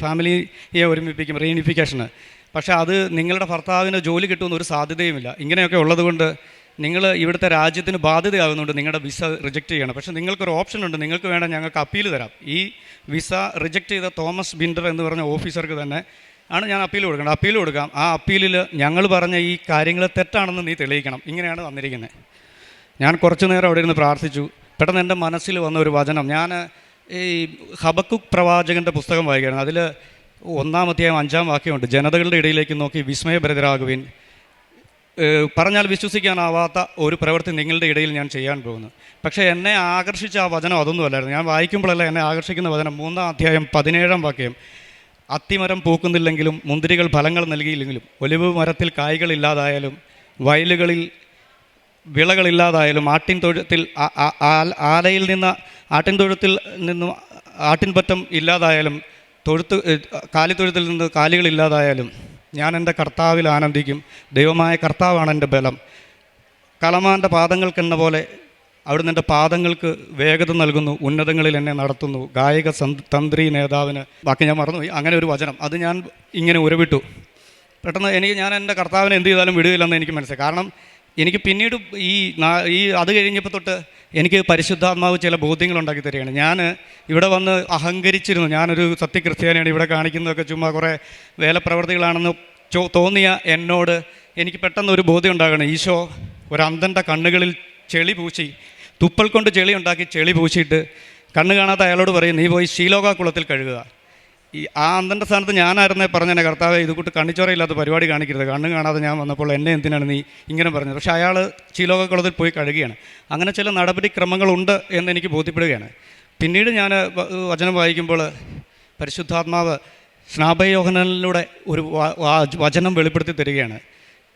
ഫാമിലിയെ ഒരുമിപ്പിക്കും, റീയൂണിഫിക്കേഷന്. പക്ഷേ അത് നിങ്ങളുടെ ഭർത്താവിന് ജോലി കിട്ടുമെന്ന് ഒരു സാധ്യതയുമില്ല. ഇങ്ങനെയൊക്കെ ഉള്ളതുകൊണ്ട് നിങ്ങൾ ഇവിടുത്തെ രാജ്യത്തിന് ബാധ്യതയാകുന്നുണ്ട് നിങ്ങളുടെ വിസ റിജക്റ്റ് ചെയ്യണം. പക്ഷേ നിങ്ങൾക്കൊരു ഓപ്ഷൻ ഉണ്ട്, നിങ്ങൾക്ക് വേണം ഞങ്ങൾക്ക് അപ്പീൽ തരാം. ഈ വിസ റിജക്റ്റ് ചെയ്ത തോമസ് ബിൻഡർ എന്ന് പറഞ്ഞ ഓഫീസർക്ക് തന്നെ ആണ് ഞാൻ അപ്പീൽ കൊടുക്കേണ്ടത്. അപ്പീൽ കൊടുക്കാം. ആ അപ്പീലിൽ ഞങ്ങൾ പറഞ്ഞ ഈ കാര്യങ്ങൾ തെറ്റാണെന്ന് നീ തെളിയിക്കണം. ഇങ്ങനെയാണ് വന്നിരിക്കുന്നത്. ഞാൻ കുറച്ചു നേരം അവിടെ ഇരുന്ന് പ്രാർത്ഥിച്ചു. പെട്ടെന്ന് എൻ്റെ മനസ്സിൽ വന്ന ഒരു വചനം, ഞാൻ ഈ ഹബക്കുക്ക് പ്രവാചകൻ്റെ പുസ്തകം വായിക്കുകയാണ്. അതിൽ 1-ാം അധ്യായം 5-ാം വാക്യമുണ്ട്, ജനതകളുടെ ഇടയിലേക്ക് നോക്കി വിസ്മയഭരിതരാകുവിൻ, പറഞ്ഞാൽ വിശ്വസിക്കാനാവാത്ത ഒരു പ്രവൃത്തി നിങ്ങളുടെ ഇടയിൽ ഞാൻ ചെയ്യാൻ പോകുന്നു. പക്ഷേ എന്നെ ആകർഷിച്ച ആ വചനം അതൊന്നും അല്ലായിരുന്നു. ഞാൻ വായിക്കുമ്പോഴല്ല എന്നെ ആകർഷിക്കുന്ന വചനം 3-ാം അധ്യായം 17-ാം വാക്യം, അത്തിമരം പൂക്കുന്നില്ലെങ്കിലും മുന്തിരികൾ ഫലങ്ങൾ നൽകിയില്ലെങ്കിലും ഒലിവ് മരത്തിൽ കായ്കളില്ലാതായാലും വയലുകളിൽ വിളകളില്ലാതായാലും ആലയിൽ നിന്ന് ആട്ടിൻതൊഴുത്തിൽ നിന്നും ആട്ടിൻപറ്റം ഇല്ലാതായാലും കാലിത്തൊഴുത്തിൽ നിന്ന് കാലികളില്ലാതായാലും ഞാൻ എൻ്റെ കർത്താവിൽ ആനന്ദിക്കും. ദൈവമായ കർത്താവാണ് എൻ്റെ ബലം. കലമാൻ്റെ പാദങ്ങൾക്കെന്ന പോലെ അവിടുന്ന് എൻ്റെ പാദങ്ങൾക്ക് വേഗത നൽകുന്നു, ഉന്നതങ്ങളിൽ എന്നെ നടത്തുന്നു. ഗായക തന്ത്രി നേതാവിന്, ബാക്കി ഞാൻ മറന്നുപോയി, അങ്ങനെ ഒരു വചനം അത് ഞാൻ ഇങ്ങനെ ഉരവിട്ടു. പെട്ടെന്ന് ഞാൻ എൻ്റെ കർത്താവിനെ എന്ത് ചെയ്താലും വിടുകയില്ലെന്ന് എനിക്ക് മനസ്സിലായി. കാരണം എനിക്ക് പിന്നീട് അത് കഴിഞ്ഞപ്പോൾ തൊട്ട് എനിക്ക് പരിശുദ്ധാത്മാവ് ചില ബോധ്യങ്ങളുണ്ടാക്കി തരികയാണ്. ഞാൻ ഇവിടെ വന്ന് അഹങ്കരിച്ചിരുന്നു, ഞാനൊരു സത്യക്രിസ്ത്യാനിയാണ്, ഇവിടെ കാണിക്കുന്നതൊക്കെ ചുമ്മാ കുറേ വേലപ്രവർത്തികളാണെന്ന് തോന്നിയ എന്നോട് എനിക്ക് പെട്ടെന്നൊരു ബോധ്യം ഉണ്ടാകണം. ഈശോ ഒരു അന്ധൻ്റെ കണ്ണുകളിൽ ചെളി പൂശി, തുപ്പൽ കൊണ്ട് ചെളി ഉണ്ടാക്കി ചെളി പൂശിയിട്ട് കണ്ണ് കാണാത്ത അയാളോട് പറയും, നീ പോയി ശീലോക കുളത്തിൽ കഴുകുക. ആ അന്ധൻ്റെ സ്ഥാനത്ത് ഞാനായിരുന്നേ പറഞ്ഞെന്നെ, കർത്താവെ ഇത് കൂട്ട് കണ്ണിച്ചോറയില്ലാത്ത പരിപാടി കാണിക്കരുത്, കണ്ണ് കാണാതെ ഞാൻ വന്നപ്പോൾ എന്നെ എന്തിനാണ് നീ ഇങ്ങനെ പറഞ്ഞത്. പക്ഷേ അയാൾ ശീലോകക്കുളത്തിൽ പോയി കഴുകുകയാണ്. അങ്ങനെ ചില നടപടിക്രമങ്ങളുണ്ട് എന്നെനിക്ക് ബോധ്യപ്പെടുകയാണ്. പിന്നീട് ഞാൻ വചനം വായിക്കുമ്പോൾ പരിശുദ്ധാത്മാവ് സ്നാപയോഹനനിലൂടെ ഒരു വചനം വെളിപ്പെടുത്തി തരികയാണ്.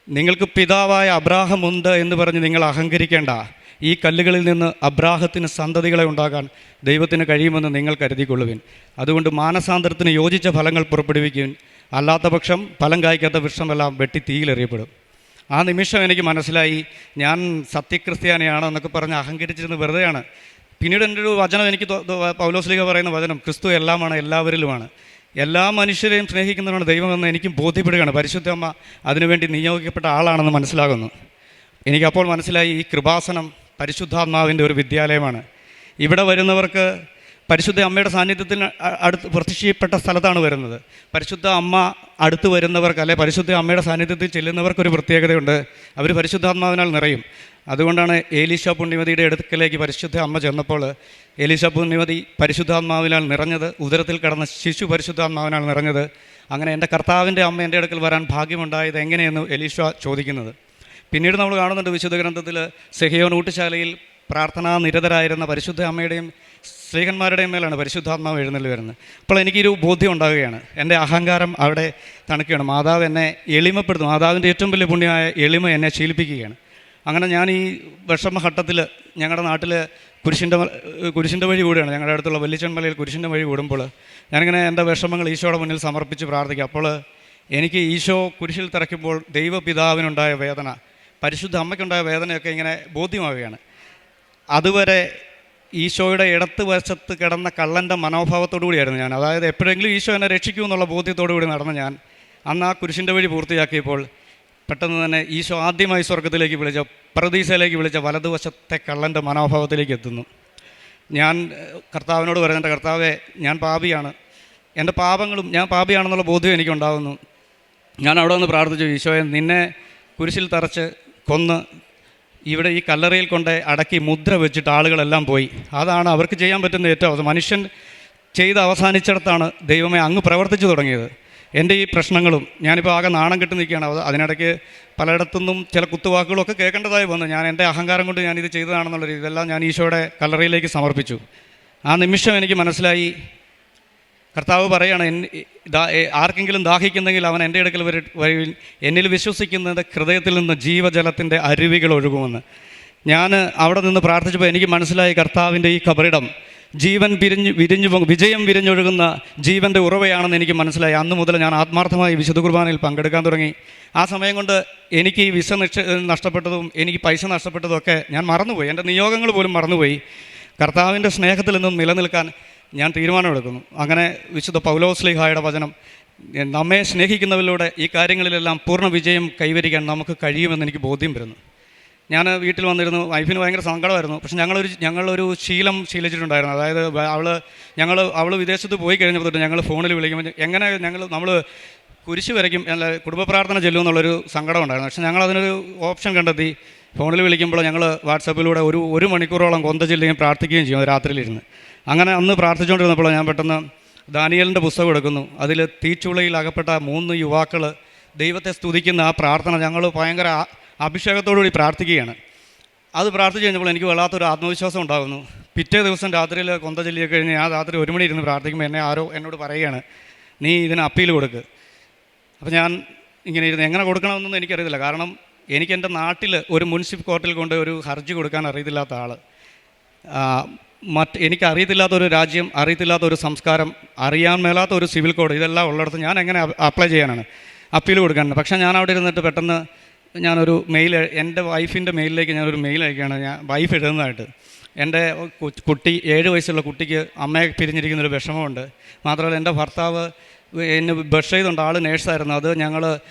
നിങ്ങൾക്ക് പിതാവായ അബ്രാഹമുണ്ട് എന്ന് പറഞ്ഞ് നിങ്ങൾ അഹങ്കരിക്കേണ്ട, ഈ കല്ലുകളിൽ നിന്ന് അബ്രാഹത്തിന് സന്തതികളെ ഉണ്ടാകാൻ ദൈവത്തിന് കഴിയുമെന്ന് നിങ്ങൾ കരുതിക്കൊള്ളുവിൻ. അതുകൊണ്ട് മാനസാന്തരത്തിന് യോജിച്ച ഫലങ്ങൾ പുറപ്പെടുവിക്കുവിൻ, അല്ലാത്ത പക്ഷം ഫലം കായ്ക്കാത്ത വൃക്ഷമെല്ലാം വെട്ടി തീയിലെറിയപ്പെടും. ആ നിമിഷം എനിക്ക് മനസ്സിലായി ഞാൻ സത്യക്രിസ്ത്യാനിയാണ് എന്നൊക്കെ പറഞ്ഞ് അഹങ്കരിച്ചിരുന്നത് വെറുതെയാണ്. പിന്നീട് എൻ്റെ ഒരു വചനം എനിക്ക് പൗലോസ്ലീഹ പറയുന്ന വചനം, ക്രിസ്തു എല്ലാമാണ്, എല്ലാവരിലുമാണ്, എല്ലാ മനുഷ്യരെയും സ്നേഹിക്കുന്നവരാണ് ദൈവമെന്ന് എനിക്കും ബോധ്യപ്പെടുകയാണ്. പരിശുദ്ധ അമ്മ അതിനുവേണ്ടി നിയോഗിക്കപ്പെട്ട ആളാണെന്ന് മനസ്സിലാകുന്നു. എനിക്കപ്പോൾ മനസ്സിലായി ഈ കൃപാസനം പരിശുദ്ധാത്മാവിൻ്റെ ഒരു വിദ്യാലയമാണ്. ഇവിടെ വരുന്നവർക്ക് പരിശുദ്ധ അമ്മയുടെ സാന്നിധ്യത്തിന് അടുത്ത് പ്രത്യക്ഷപ്പെട്ട സ്ഥലത്താണ് വരുന്നത്. പരിശുദ്ധ അമ്മ അടുത്ത് വരുന്നവർക്ക്, അല്ലെ പരിശുദ്ധ അമ്മയുടെ സാന്നിധ്യത്തിൽ ചെല്ലുന്നവർക്കൊരു പ്രത്യേകതയുണ്ട്, അവർ പരിശുദ്ധാത്മാവിനാൽ നിറയും. അതുകൊണ്ടാണ് ഏലീശ പുണ്യവതിയുടെ അടുക്കലേക്ക് പരിശുദ്ധ അമ്മ ചെന്നപ്പോൾ ഏലീശ പുണ്യവതി പരിശുദ്ധാത്മാവിനാൽ നിറഞ്ഞത്, ഉദരത്തിൽ കിടന്ന ശിശു പരിശുദ്ധാത്മാവിനാൽ നിറഞ്ഞത്. അങ്ങനെ എൻ്റെ കർത്താവിൻ്റെ അമ്മ എൻ്റെ അടുക്കൽ വരാൻ ഭാഗ്യമുണ്ടായത് എങ്ങനെയെന്ന് എലീശ ചോദിക്കുന്നത്. പിന്നീട് നമ്മൾ കാണുന്നുണ്ട് വിശുദ്ധ ഗ്രന്ഥത്തിൽ സെഹിയോൻ ഊട്ടുശാലയിൽ പ്രാർത്ഥനാ നിരതരായിരുന്ന പരിശുദ്ധ അമ്മയുടെയും സ്ത്രീകന്മാരുടെയും മേലാണ് പരിശുദ്ധാത്മാവ് എഴുന്നള്ളി വരുന്നത്. അപ്പോൾ എനിക്കൊരു ബോധ്യം ഉണ്ടാകുകയാണ്, എൻ്റെ അഹങ്കാരം അവിടെ തണുക്കുകയാണ്. മാതാവ് എന്നെ എളിമപ്പെടുത്തും, മാതാവിൻ്റെ ഏറ്റവും വലിയ പുണ്യമായ എളിമ എന്നെ ശീലിപ്പിക്കുകയാണ്. അങ്ങനെ ഞാൻ ഈ വിഷമഘട്ടത്തിൽ ഞങ്ങളുടെ നാട്ടിൽ കുരിശിൻ്റെ വഴി കൂടെയാണ്, ഞങ്ങളുടെ അടുത്തുള്ള വല്ലിച്ചൻമലയിൽ കുരിശിൻ്റെ വഴി കൂടുമ്പോൾ ഞാനിങ്ങനെ എൻ്റെ വിഷമങ്ങൾ ഈശോയുടെ മുന്നിൽ സമർപ്പിച്ച് പ്രാർത്ഥിക്കുക. അപ്പോൾ എനിക്ക് ഈശോ കുരിശിൽ തറയ്ക്കുമ്പോൾ ദൈവപിതാവിനുണ്ടായ വേദന, പരിശുദ്ധ അമ്മയ്ക്കുണ്ടായ വേദനയൊക്കെ ഇങ്ങനെ ബോധ്യമാവുകയാണ്. അതുവരെ ഈശോയുടെ ഇടത്ത് വശത്ത് കിടന്ന കള്ളൻ്റെ മനോഭാവത്തോടു കൂടിയായിരുന്നു ഞാൻ. അതായത് എപ്പോഴെങ്കിലും ഈശോ എന്നെ രക്ഷിക്കൂ എന്നുള്ള ബോധ്യത്തോടു കൂടി നടന്ന ഞാൻ അന്ന് ആ കുരിശിൻ്റെ വഴി പൂർത്തിയാക്കിയപ്പോൾ പെട്ടെന്ന് തന്നെ ഈശോ ആദ്യമായി സ്വർഗത്തിലേക്ക് വിളിച്ച, പറുദീസയിലേക്ക് വിളിച്ച വലതുവശത്തെ കള്ളൻ്റെ മനോഭാവത്തിലേക്ക് എത്തുന്നു. ഞാൻ കർത്താവിനോട് പറയുന്നത്, കർത്താവേ, ഞാൻ പാപിയാണ്, എൻ്റെ പാപങ്ങളും ഞാൻ പാപിയാണെന്നുള്ള ബോധ്യം എനിക്കുണ്ടാകുന്നു. ഞാൻ അവിടെ നിന്ന് പ്രാർത്ഥിച്ചു, ഈശോയെ, നിന്നെ കുരിശിൽ തറച്ച് കൊന്ന് ഇവിടെ ഈ കല്ലറയിൽ കൊണ്ട് അടക്കി മുദ്ര വെച്ചിട്ട് ആളുകളെല്ലാം പോയി. അതാണ് അവർക്ക് ചെയ്യാൻ പറ്റുന്ന ഏറ്റവും അവസാനം. മനുഷ്യൻ ചെയ്ത് അവസാനിച്ചിടത്താണ് ദൈവമേ അങ്ങ് പ്രവർത്തിച്ചു തുടങ്ങിയത്. എൻ്റെ ഈ പ്രശ്നങ്ങളും ഞാനിപ്പോൾ ആകെ നാണം കെട്ട് നിൽക്കുകയാണ്. അതിനിടയ്ക്ക് പലയിടത്തുനിന്നും ചില കുത്തുവാക്കുകളൊക്കെ കേൾക്കേണ്ടതായി വന്നു. ഞാൻ എൻ്റെ അഹങ്കാരം കൊണ്ട് ഞാനിത് ചെയ്തതാണെന്നുള്ള രീതി ഇതെല്ലാം ഞാൻ ഈശോയുടെ കല്ലറയിലേക്ക് സമർപ്പിച്ചു. ആ നിമിഷം എനിക്ക് മനസ്സിലായി, കർത്താവ് പറയാണ്, ആർക്കെങ്കിലും ദാഹിക്കുന്നെങ്കിൽ അവൻ എൻ്റെ അടുക്കൽ വരും, എന്നിൽ വിശ്വസിക്കുന്നത് ഹൃദയത്തിൽ നിന്ന് ജീവജലത്തിൻ്റെ അരുവികൾ ഒഴുകുമെന്ന്. ഞാൻ അവിടെ നിന്ന് പ്രാർത്ഥിച്ചപ്പോൾ എനിക്ക് മനസ്സിലായി, കർത്താവിൻ്റെ ഈ കബറിടം വിജയം വിരിഞ്ഞൊഴുകുന്ന ജീവൻ്റെ ഉറവയാണെന്ന് എനിക്ക് മനസ്സിലായി. അന്ന് മുതൽ ഞാൻ ആത്മാർത്ഥമായി വിശുദ്ധ കുർബാനയിൽ പങ്കെടുക്കാൻ തുടങ്ങി. ആ സമയം കൊണ്ട് എനിക്ക് ഈ വിസ നഷ്ടപ്പെട്ടതും എനിക്ക് പൈസ നഷ്ടപ്പെട്ടതും ഒക്കെ ഞാൻ മറന്നുപോയി. എൻ്റെ നിയോഗങ്ങൾ പോലും മറന്നുപോയി. കർത്താവിൻ്റെ സ്നേഹത്തിൽ നിന്നും നിലനിൽക്കാൻ ഞാൻ തീരുമാനമെടുക്കുന്നു. അങ്ങനെ വിശുദ്ധ പൗലോസ്ലീഹായുടെ വചനം, നമ്മെ സ്നേഹിക്കുന്നവരിലൂടെ ഈ കാര്യങ്ങളിലെല്ലാം പൂർണ്ണ വിജയം കൈവരിക്കാൻ നമുക്ക് കഴിയുമെന്ന് എനിക്ക് ബോധ്യം വരുന്നു. ഞാൻ വീട്ടിൽ വന്നിരുന്നു. വൈഫിന് ഭയങ്കര സങ്കടമായിരുന്നു. പക്ഷെ ഞങ്ങളൊരു ശീലം ശീലിച്ചിട്ടുണ്ടായിരുന്നു. അതായത് അവൾ വിദേശത്ത് പോയി കഴിഞ്ഞപ്പോൾ തൊട്ട് ഞങ്ങൾ ഫോണിൽ വിളിക്കുമ്പോൾ എങ്ങനെ നമ്മൾ കുരിശ് വരയ്ക്കും, അല്ല കുടുംബ പ്രാർത്ഥന ചെല്ലും എന്നുള്ളൊരു സങ്കടം ഉണ്ടായിരുന്നു. പക്ഷെ ഞങ്ങളതിനൊരു ഓപ്ഷൻ കണ്ടെത്തി. ഫോണിൽ വിളിക്കുമ്പോൾ ഞങ്ങൾ വാട്സപ്പിലൂടെ ഒരു മണിക്കൂറോളം കൊന്ത ചെല്ലുകയും പ്രാർത്ഥിക്കുകയും ചെയ്യും രാത്രിയിലിരുന്ന്. അങ്ങനെ അന്ന് പ്രാർത്ഥിച്ചുകൊണ്ടിരുന്നപ്പോൾ ഞാൻ പെട്ടെന്ന് ദാനിയേലിൻ്റെ പുസ്തകം എടുക്കുന്നു. അതിൽ തീച്ചുളയിൽ അകപ്പെട്ട 3 യുവാക്കൾ ദൈവത്തെ സ്തുതിക്കുന്ന ആ പ്രാർത്ഥന ഞങ്ങൾ ഭയങ്കര അഭിഷേകത്തോടുകൂടി പ്രാർത്ഥിക്കുകയാണ്. അത് പ്രാർത്ഥിച്ച് കഴിഞ്ഞപ്പോൾ എനിക്ക് വല്ലാത്തൊരു ആത്മവിശ്വാസം ഉണ്ടാകുന്നു. പിറ്റേ ദിവസം രാത്രിയിൽ കൊന്ത ചൊല്ലിയൊക്കെ കഴിഞ്ഞ് ഞാൻ രാത്രി 1 മണി ഇരുന്ന് പ്രാർത്ഥിക്കുമ്പോൾ എന്നോട് പറയുകയാണ്, നീ ഇതിന് അപ്പീൽ കൊടുക്ക്. അപ്പോൾ ഞാൻ ഇങ്ങനെ ഇരുന്ന് എങ്ങനെ കൊടുക്കണമെന്നൊന്നും എനിക്കറിയത്തില്ല. കാരണം എനിക്ക് എൻ്റെ നാട്ടിൽ ഒരു മുനിസിപ്പൽ കോർട്ടിൽ കൊണ്ട് ഒരു ഹർജി കൊടുക്കാൻ അറിയത്തില്ലാത്ത ആൾ, എനിക്കറിയത്തില്ലാത്തൊരു രാജ്യം, അറിയത്തില്ലാത്തൊരു സംസ്കാരം, അറിയാൻ മേലാത്ത ഒരു സിവിൽ കോഡ്, ഇതെല്ലാം ഉള്ളിടത്ത് ഞാൻ എങ്ങനെ അപ്ലൈ ചെയ്യാനാണ്, അപ്പീൽ കൊടുക്കാനാണ്. പക്ഷേ ഞാൻ അവിടെ ഇരുന്നിട്ട് പെട്ടെന്ന് ഞാനൊരു മെയിൽ, എൻ്റെ വൈഫിൻ്റെ മെയിലിലേക്ക് ഞാനൊരു മെയിൽ അയക്കുകയാണ്. വൈഫ് എഴുതുന്നതായിട്ട്, എൻ്റെ കുട്ടി 7 വയസ്സുള്ള കുട്ടിക്ക് അമ്മയെ പിരിഞ്ഞിരിക്കുന്നൊരു വിഷമമുണ്ട്. മാത്രമല്ല എൻ്റെ ഭർത്താവ് എന്നെ ബസ് ചെയ്തുകൊണ്ട്, ആൾ നേഴ്സായിരുന്നു. അത് ഞങ്ങൾ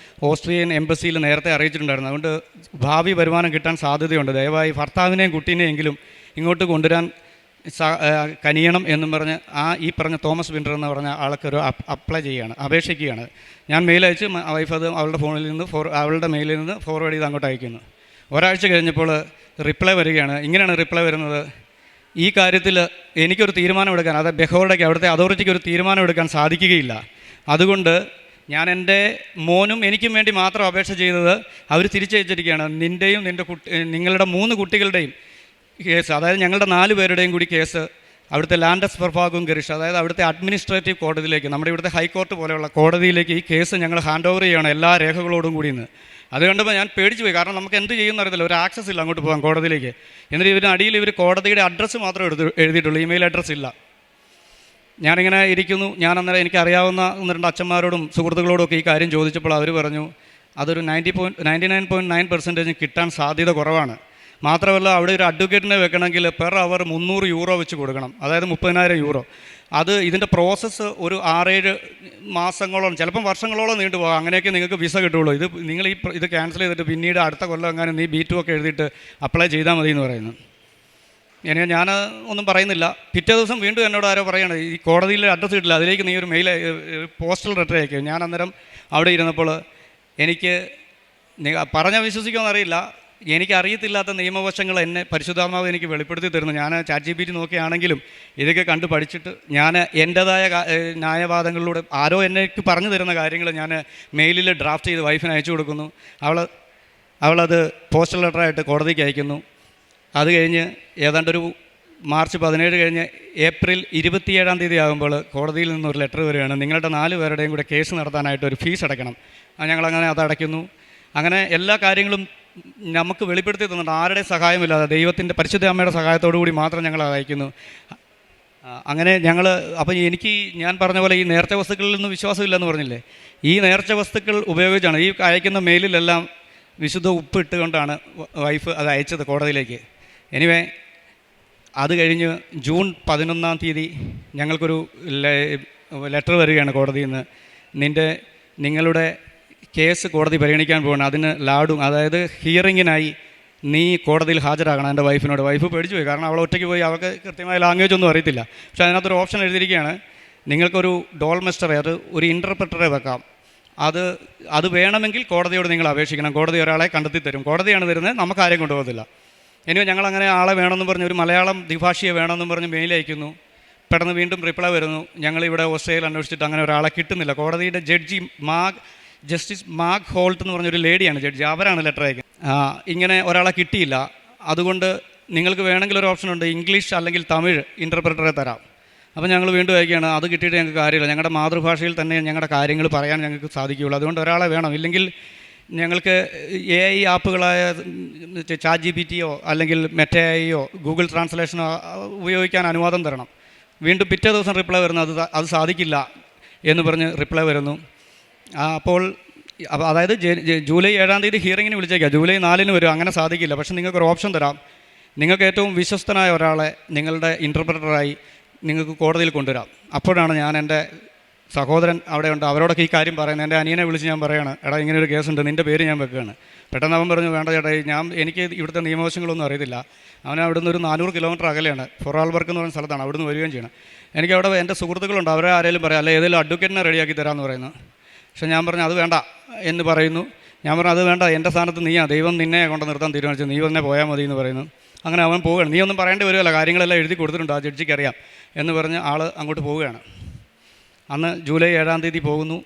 ഓസ്ട്രിയൻ എംബസിയിൽ നേരത്തെ അറിയിച്ചിട്ടുണ്ടായിരുന്നു. അതുകൊണ്ട് ഭാവി വരുമാനം കിട്ടാൻ സാധ്യതയുണ്ട്. ദയവായി ഭർത്താവിനെയും കുട്ടീനെയെങ്കിലും ഇങ്ങോട്ട് കൊണ്ടുവരാൻ കനിയണം എന്നും പറഞ്ഞ് ഈ പറഞ്ഞ തോമസ് വിൻഡർ എന്ന് പറഞ്ഞ ആൾക്കൊരു അപ്ലൈ ചെയ്യുകയാണ്, അപേക്ഷിക്കുകയാണ്. ഞാൻ മെയിൽ അയച്ച് വൈഫ് അത് അവളുടെ മെയിലിൽ നിന്ന് ഫോർവേഡ് ചെയ്ത് അങ്ങോട്ട് അയക്കുന്നു. ഒരാഴ്ച കഴിഞ്ഞപ്പോൾ റിപ്ലൈ വരികയാണ്. ഇങ്ങനെയാണ് റിപ്ലൈ വരുന്നത്: ഈ കാര്യത്തിൽ എനിക്കൊരു തീരുമാനമെടുക്കാൻ, അതായത് ബെഹോറുടെക്ക് അവിടുത്തെ അതോറിറ്റിക്ക് ഒരു തീരുമാനമെടുക്കാൻ സാധിക്കുകയില്ല. അതുകൊണ്ട് ഞാൻ എൻ്റെ മോനും എനിക്കും വേണ്ടി മാത്രം അപേക്ഷ ചെയ്തത് അവർ തിരിച്ചയച്ചിരിക്കുകയാണ്. നിങ്ങളുടെ 3 കുട്ടികളുടെയും കേസ്, അതായത് ഞങ്ങളുടെ 4 പേരുടെയും കൂടി കേസ് അവിടുത്തെ ലാൻഡസ് ഫെർഫാഗും ഗറിഷ്, അതായത് അവിടുത്തെ അഡ്മിനിസ്ട്രേറ്റീവ് കോടതിയിലേക്ക്, നമ്മുടെ ഇവിടുത്തെ ഹൈക്കോർട്ട് പോലെയുള്ള കോടതിയിലേക്ക് ഈ കേസ് ഞങ്ങൾ ഹാൻഡ് ഓവർ ചെയ്യണം എല്ലാ രേഖകളോടും കൂടിയെന്ന്. അത് കണ്ടപ്പോൾ ഞാൻ പേടിച്ചു പോയി. കാരണം നമുക്ക് എന്ത് ചെയ്യുമെന്ന് അറിയത്തില്ല, ഒരു ആക്സസ് ഇല്ല അങ്ങോട്ട് പോകാൻ കോടതിയിലേക്ക്. എന്നിട്ട് ഇതിന് അടിയിൽ കോടതിയുടെ അഡ്രസ്സ് മാത്രമേ എഴുതിയിട്ടുള്ളൂ, ഇമെയിൽ അഡ്രസ്സ് ഇല്ല. ഞാനിങ്ങനെ ഇരിക്കുന്നു. ഞാൻ അന്നേരം എനിക്കറിയാവുന്ന 1-2 അച്ഛന്മാരോടും സുഹൃത്തുക്കളോടും ഒക്കെ ഈ കാര്യം ചോദിച്ചപ്പോൾ അവർ പറഞ്ഞു, അതൊരു 99.9% കിട്ടാൻ സാധ്യത കുറവാണ്. മാത്രമല്ല അവിടെ ഒരു അഡ്വക്കേറ്റിനെ വെക്കണമെങ്കിൽ പെർ അവർ 300 യൂറോ വെച്ച് കൊടുക്കണം, അതായത് 30,000 യൂറോ. ഇതിൻ്റെ പ്രോസസ്സ് ഒരു 6-7 മാസങ്ങളോളം, ചിലപ്പം വർഷങ്ങളോളം നീണ്ടുപോകാം. അങ്ങനെയൊക്കെ നിങ്ങൾക്ക് വിസ കിട്ടുള്ളൂ. നിങ്ങൾ ഇത് ക്യാൻസൽ ചെയ്തിട്ട് പിന്നീട് അടുത്ത കൊല്ലം എങ്ങാനും നീ B2 ഒക്കെ എഴുതിയിട്ട് അപ്ലൈ ചെയ്താൽ മതി എന്ന് പറയുന്നു. ഞാൻ ഒന്നും പറയുന്നില്ല. പിറ്റേ ദിവസം വീണ്ടും എന്നോട് ആരോ പറയണം, ഈ കോടതിയിൽ അഡ്രസ്സ് കിട്ടില്ല, അതിലേക്ക് നീ ഒരു മെയിൽ പോസ്റ്റൽ ലെറ്റർ അയക്കും. ഞാൻ അന്നേരം അവിടെ ഇരുന്നപ്പോൾ എനിക്ക് പറഞ്ഞാൽ വിശ്വസിക്കുമെന്നറിയില്ല, എനിക്കറിയത്തില്ലാത്ത നിയമവശങ്ങൾ എന്നെ പരിശുദ്ധാത്മാവ് എനിക്ക് വെളിപ്പെടുത്തി തരുന്നു. ഞാൻ ChatGPT നോക്കിയാണെങ്കിലും ഇതൊക്കെ കണ്ട് പഠിച്ചിട്ട് ഞാൻ എൻ്റേതായ ന്യായവാദങ്ങളിലൂടെ ആരോ എനിക്ക് പറഞ്ഞു തരുന്ന കാര്യങ്ങൾ ഞാൻ മെയിലിൽ ഡ്രാഫ്റ്റ് ചെയ്ത് വൈഫിന് അയച്ചു കൊടുക്കുന്നു. അവളത് പോസ്റ്റൽ ലെറ്ററായിട്ട് കോടതിക്ക് അയക്കുന്നു. അത് കഴിഞ്ഞ് ഏതാണ്ടൊരു മാർച്ച് 17 കഴിഞ്ഞ് ഏപ്രിൽ 27-ാം തീയതി ആകുമ്പോൾ കോടതിയിൽ നിന്നൊരു ലെറ്റർ വരികയാണ്, നിങ്ങളുടെ 4 പേരുടെയും കൂടെ കേസ് നടത്താനായിട്ട് ഒരു ഫീസ് അടയ്ക്കണം. ഞങ്ങളങ്ങനെ അതടയ്ക്കുന്നു. അങ്ങനെ എല്ലാ കാര്യങ്ങളും നമുക്ക് വെളിപ്പെടുത്തി തന്നിട്ടുണ്ട്. ആരുടെ സഹായമില്ലാതെ ദൈവത്തിൻ്റെ പരിശുദ്ധ അമ്മയുടെ സഹായത്തോടു കൂടി മാത്രം ഞങ്ങൾ അയക്കുന്നു. അങ്ങനെ ഞങ്ങൾ അപ്പം ഞാൻ പറഞ്ഞ പോലെ ഈ നേർച്ച വസ്തുക്കളിൽ നിന്ന് വിശ്വാസമില്ലെന്ന് പറഞ്ഞില്ലേ, ഈ നേർച്ച വസ്തുക്കൾ ഉപയോഗിച്ചാണ് ഈ അയക്കുന്ന മെയിലിലെല്ലാം വിശുദ്ധ ഉപ്പ് ഇട്ടുകൊണ്ടാണ് വൈഫ് അത് അയച്ചത് കോടതിയിലേക്ക്. എനിവേ അത് കഴിഞ്ഞ് ജൂൺ 11 ഞങ്ങൾക്കൊരു ലെറ്റർ വരികയാണ് കോടതിയിൽ നിന്ന്. നിങ്ങളുടെ കേസ് കോടതി പരിഗണിക്കാൻ പോകണം, അതിന് ലാഡും, അതായത് ഹിയറിങ്ങിനായി നീ കോടതിയിൽ ഹാജരാകണം. എൻ്റെ വൈഫിനോട്. വൈഫ് പേടിച്ചു പോയി, കാരണം അവൾ ഒറ്റയ്ക്ക് പോയി, അവൾക്ക് കൃത്യമായ ലാംഗ്വേജ് ഒന്നും അറിയത്തില്ല. പക്ഷേ അതിനകത്തൊരു ഓപ്ഷൻ എഴുതിയിരിക്കുകയാണ്, നിങ്ങൾക്കൊരു ഡോൾമെസ്റ്ററെ, അത് ഒരു ഇൻ്റർപ്രറ്ററെ വെക്കാം. അത് വേണമെങ്കിൽ കോടതിയോട് നിങ്ങൾ അപേക്ഷിക്കണം. കോടതി ഒരാളെ കണ്ടെത്തി തരും. കോടതിയാണ് തരുന്നത്, നമുക്ക് ആരെയും കൊണ്ടുപോകത്തില്ല. ഇനി ഞങ്ങളങ്ങനെ ആളെ വേണമെന്ന് പറഞ്ഞ്, ഒരു മലയാളം ദ്വിഭാഷിയെ വേണമെന്നും പറഞ്ഞ് മെയിൽ അയക്കുന്നു. പെട്ടെന്ന് വീണ്ടും റിപ്ലൈ വരുന്നു, ഞങ്ങളിവിടെ ഓസ്ട്രേലിയയിൽ അന്വേഷിച്ചിട്ട് അങ്ങനെ ഒരാളെ കിട്ടുന്നില്ല. കോടതിയുടെ ജസ്റ്റിസ് മാഗ് ഹോൾട്ട് എന്ന് പറഞ്ഞൊരു ലേഡിയാണ് ജഡ്ജി, അവരാണ് ലെറ്റർ അയക്കുന്നത്. ഇങ്ങനെ ഒരാളെ കിട്ടിയില്ല, അതുകൊണ്ട് നിങ്ങൾക്ക് വേണമെങ്കിൽ ഒരു ഓപ്ഷൻ ഉണ്ട്, ഇംഗ്ലീഷ് അല്ലെങ്കിൽ തമിഴ് ഇൻ്റർപ്രറ്ററെ തരാം. അപ്പോൾ ഞങ്ങൾ വീണ്ടും അയക്കുകയാണ്, അത് കിട്ടിയിട്ട് ഞങ്ങൾക്ക് കാര്യമില്ല, ഞങ്ങളുടെ മാതൃഭാഷയിൽ തന്നെ ഞങ്ങളുടെ കാര്യങ്ങൾ പറയാൻ ഞങ്ങൾക്ക് സാധിക്കുകയുള്ളൂ, അതുകൊണ്ട് ഒരാളെ വേണം. ഇല്ലെങ്കിൽ ഞങ്ങൾക്ക് AI ആപ്പുകളായ ChatGPT-യോ അല്ലെങ്കിൽ മെറ്റയോ ഗൂഗിൾ ട്രാൻസ്ലേഷനോ ഉപയോഗിക്കാൻ അനുവാദം തരണം. വീണ്ടും പിറ്റേ ദിവസം റിപ്ലൈ വരുന്നു, അത് സാധിക്കില്ല എന്ന് പറഞ്ഞ് റിപ്ലൈ വരുന്നു. അപ്പോൾ അതായത് ജൂലൈ 7 ഹിയറിങ്ങിന് വിളിച്ചേക്കാം, ജൂലൈ 4 വരും. അങ്ങനെ സാധിക്കില്ല, പക്ഷേ നിങ്ങൾക്കൊരു ഓപ്ഷൻ തരാം. നിങ്ങൾക്ക് ഏറ്റവും വിശ്വസ്തനായ ഒരാളെ നിങ്ങളുടെ ഇൻ്റർപ്രറ്ററായി നിങ്ങൾക്ക് കോടതിയിൽ കൊണ്ടുവരാം. അപ്പോഴാണ് ഞാൻ എൻ്റെ സഹോദരൻ അവിടെ ഉണ്ട്, അവരോടൊക്കെ ഈ കാര്യം പറയുന്നത്. എൻ്റെ അനിയനെ വിളിച്ച് ഞാൻ പറയുകയാണ്, എടാ ഇങ്ങനെ ഒരു കേസുണ്ട്, നിൻ്റെ പേര് ഞാൻ വെക്കുകയാണ്. പെട്ടെന്ന് അവൻ പറഞ്ഞു, വേണ്ട ചേട്ടാ, എനിക്ക് ഇവിടുത്തെ നിയമവശങ്ങളൊന്നും അറിയത്തില്ല. അവൻ അവിടുന്ന് ഒരു 400 കിലോമീറ്റർ അകലെയാണ്, ഫൊറാൾബർഗ് എന്ന് പറയുന്ന സ്ഥലത്താണ്, അവിടുന്ന് വരികയും ചെയ്യണം. എനിക്ക് അവിടെ എൻ്റെ സുഹൃത്തുക്കളുണ്ട്, അവരെ ആരെങ്കിലും പറയാം, അല്ലെ ഏതെങ്കിലും അഡ്വക്കേറ്റിനെ റെഡിയാക്കി തരാമെന്ന് പറയുന്നു. പക്ഷേ ഞാൻ പറഞ്ഞു അത് വേണ്ട എന്ന് പറയുന്നു. ഞാൻ പറഞ്ഞു അത് വേണ്ട, എൻ്റെ സ്ഥാനത്ത് നീയാണ്, ദൈവം നിന്നെ കൊണ്ട് നിർത്താൻ തീരുമാനിച്ചു, നീ തന്നെ പോയാൽ മതി എന്ന് പറയുന്നു. അങ്ങനെ അവൻ പോവുകയാണ്. നീ ഒന്നും പറയേണ്ടി വരുമല്ല, കാര്യങ്ങളെല്ലാം എഴുതി കൊടുത്തിട്ടുണ്ട്, ആ ജഡ്ജിക്ക് അറിയാം എന്ന് പറഞ്ഞ് ആൾ അങ്ങോട്ട് പോവുകയാണ്. അന്ന് ജൂലൈ 7 പോകുന്നു.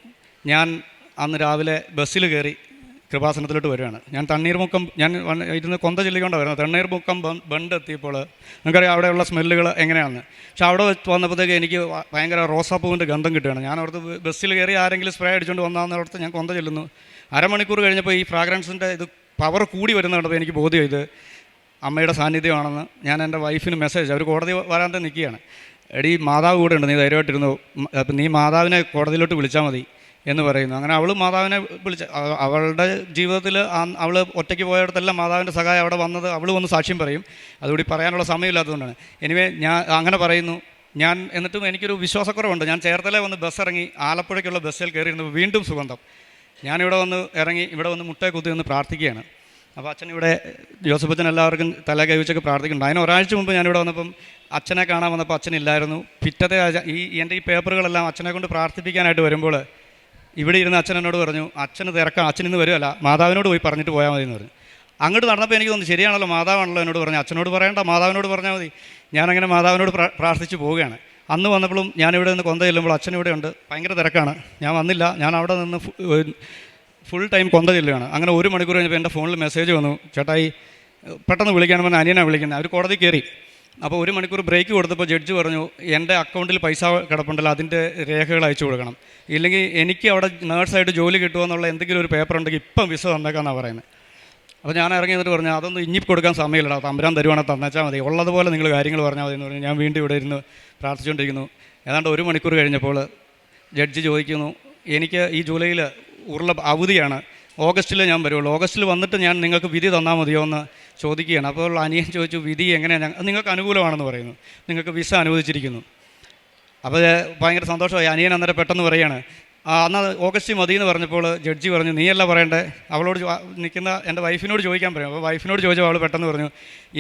ഞാൻ അന്ന് രാവിലെ ബസ്സിൽ കയറി കൃപാസനത്തിലോട്ട് വരികയാണ്. ഞാൻ തണ്ണീർമുക്കം, ഞാൻ ഇരുന്ന് കൊന്ത ചൊല്ലിക്കൊണ്ടാണ് വരുന്നത്. തണ്ണീർമുക്കം ബണ്ട് എത്തിയപ്പോൾ നിങ്ങൾക്കറിയാം അവിടെയുള്ള സ്മെല്ലുകൾ എങ്ങനെയാണെന്ന്. പക്ഷേ അവിടെ വന്നപ്പോഴത്തേക്ക് എനിക്ക് ഭയങ്കര റോസാപ്പൂവിൻ്റെ ഗന്ധം കിട്ടുകയാണ്. ഞാൻ അവിടുത്തെ ബസ്സിൽ കയറി ആരെങ്കിലും സ്പ്രേ അടിച്ചുകൊണ്ട് വന്നാന്നോടത്ത് ഞാൻ കൊന്ത ചെല്ലുന്നു. അരമണിക്കൂർ കഴിഞ്ഞപ്പോൾ ഈ ഫ്രാഗ്രൻസിൻ്റെ ഇത് പവർ കൂടി വരുന്ന കണ്ടപ്പോൾ എനിക്ക് ബോധ്യം ഇത് അമ്മയുടെ സാന്നിധ്യമാണെന്ന്. ഞാൻ എൻ്റെ വൈഫിന് മെസ്സേജ്, അവർ കോടതി വരാൻ നിൽക്കുകയാണ്, എടീ മാതാവ് കൂടെ ഉണ്ട്, നീ ധൈര്യമായിട്ടിരുന്നു, നീ മാതാവിനെ കോടതിയിലോട്ട് വിളിച്ചാൽ മതി എന്ന് പറയുന്നു. അങ്ങനെ അവൾ മാതാവിനെ അവളുടെ ജീവിതത്തിൽ അവൾ ഒറ്റയ്ക്ക് പോയയിടത്തെല്ലാം മാതാവിൻ്റെ സഹായം അവിടെ വന്നത് അവൾ വന്ന് സാക്ഷ്യം പറയും. അതുകൂടി പറയാനുള്ള സമയമില്ലാത്തതുകൊണ്ടാണ്. എനിവേ ഞാൻ അങ്ങനെ പറയുന്നു. എന്നിട്ടും എനിക്കൊരു വിശ്വാസക്കുറവുണ്ട്. ഞാൻ ചേർത്തല വന്ന് ബസ് ഇറങ്ങി ആലപ്പുഴയ്ക്കുള്ള ബസ്സിൽ കയറിയിരുന്നപ്പോൾ വീണ്ടും സുഗന്ധം. ഞാനിവിടെ വന്ന് ഇറങ്ങി ഇവിടെ വന്ന് മുട്ടയെ കുത്തി നിന്ന് പ്രാർത്ഥിക്കുകയാണ്. അപ്പോൾ അച്ഛൻ ഇവിടെ ജോസഫ് അച്ഛൻ എല്ലാവർക്കും തല കൈവച്ചൊക്കെ പ്രാർത്ഥിക്കുന്നുണ്ട്. അതിന് ഒരാഴ്ച മുമ്പ് ഞാനിവിടെ വന്നപ്പം അച്ഛനെ കാണാൻ വന്നപ്പോൾ അച്ഛനില്ലായിരുന്നു. പിറ്റത്തെ എൻ്റെ ഈ പേപ്പറുകളെല്ലാം അച്ഛനെ കൊണ്ട് പ്രാർത്ഥിപ്പിക്കാനായിട്ട് വരുമ്പോൾ ഇവിടെ ഇരുന്ന് അച്ഛൻ എന്നോട് പറഞ്ഞു, അച്ഛന് തിരക്കാം, അച്ഛൻ ഇന്ന് വരുമല്ല, മാതാവിനോട് പോയി പറഞ്ഞിട്ട് പോയാൽ മതി എന്ന് പറഞ്ഞു. അങ്ങോട്ട് നടന്നപ്പോൾ എനിക്ക് തോന്നി, ശരിയാണല്ലോ, മാതാവാണല്ലോ എന്നോട് പറഞ്ഞു, അച്ഛനോട് പറയണ്ട, മാതാവിനോട് പറഞ്ഞാൽ മതി. ഞാനങ്ങനെ മാതാവിനോട് പ്രാർത്ഥിച്ച് പോവുകയാണ്. അന്ന് വന്നപ്പോഴും ഞാനിവിടെ നിന്ന് കൊന്ത ചെല്ലുമ്പോൾ അച്ഛൻ ഇവിടെ ഉണ്ട്, ഭയങ്കര തിരക്കാണ്, ഞാൻ വന്നില്ല. ഞാൻ അവിടെ നിന്ന് ഫുൾ ടൈം കൊന്ത ചെല്ലുകയാണ്. അങ്ങനെ 1 മണിക്കൂർ കഴിഞ്ഞപ്പോൾ എൻ്റെ ഫോണിൽ മെസ്സേജ് വന്നു, ചേട്ടായി പെട്ടെന്ന് വിളിക്കാൻ പറഞ്ഞാൽ അനിയനാണ് വിളിക്കുന്നത്. അവർ കോടതി കയറി. അപ്പോൾ 1 മണിക്കൂർ ബ്രേക്ക് കൊടുത്തപ്പോൾ ജഡ്ജി പറഞ്ഞു, എൻ്റെ അക്കൗണ്ടിൽ പൈസ കിടപ്പുണ്ടല്ലോ, അതിൻ്റെ രേഖകൾ അയച്ചു കൊടുക്കണം, ഇല്ലെങ്കിൽ എനിക്ക് അവിടെ നേഴ്സായിട്ട് ജോലി കിട്ടുമെന്നുള്ള എന്തെങ്കിലും ഒരു പേപ്പർ ഉണ്ടെങ്കിൽ ഇപ്പം വിസ തന്നേക്കാന്നാണ് പറയുന്നത്. അപ്പോൾ ഞാൻ ഇറങ്ങി എന്നിട്ട് പറഞ്ഞു, അതൊന്നും ഇനി കൊടുക്കാൻ സമയമില്ലടാ, തമ്പുരാൻ തരുവാണെങ്കിൽ തന്നേച്ചാൽ മതി, ഉള്ളതുപോലെ നിങ്ങൾ കാര്യങ്ങൾ പറഞ്ഞാൽ മതി എന്ന് പറഞ്ഞു. ഞാൻ വീണ്ടും ഇവിടെ ഇരുന്ന് പ്രാർത്ഥിച്ചുകൊണ്ടിരിക്കുന്നു. ഏതാണ്ട് 1 മണിക്കൂർ കഴിഞ്ഞപ്പോൾ ജഡ്ജി ചോദിക്കുന്നു, എനിക്ക് ഈ ജൂലൈയിൽ അവധിയാണ്, ഓഗസ്റ്റിൽ ഞാൻ വരുള്ളൂ, ഓഗസ്റ്റിൽ വന്നിട്ട് ഞാൻ നിങ്ങൾക്ക് വിധി തന്നാൽ മതിയോ എന്ന് ചോദിക്കുകയാണ്. അപ്പോൾ അനിയൻ ചോദിച്ചു, വിധി എങ്ങനെയാണ്? നിങ്ങൾക്ക് അനുകൂലമാണെന്ന് പറയുന്നു, നിങ്ങൾക്ക് വിസ അനുവദിച്ചിരിക്കുന്നു. അപ്പോൾ ഭയങ്കര സന്തോഷമായി. അനിയൻ അന്നേരം പെട്ടെന്ന് പറയുകയാണ്, എന്നാൽ ഓഗസ്റ്റ് മതി എന്ന് പറഞ്ഞപ്പോൾ ജഡ്ജി പറഞ്ഞു, നീയല്ല പറയണ്ടേ, അവളോട് നിൽക്കുന്ന എൻ്റെ വൈഫിനോട് ചോദിക്കാൻ പറയും. അപ്പോൾ വൈഫിനോട് ചോദിച്ചപ്പോൾ അവൾ പെട്ടെന്ന് പറഞ്ഞു,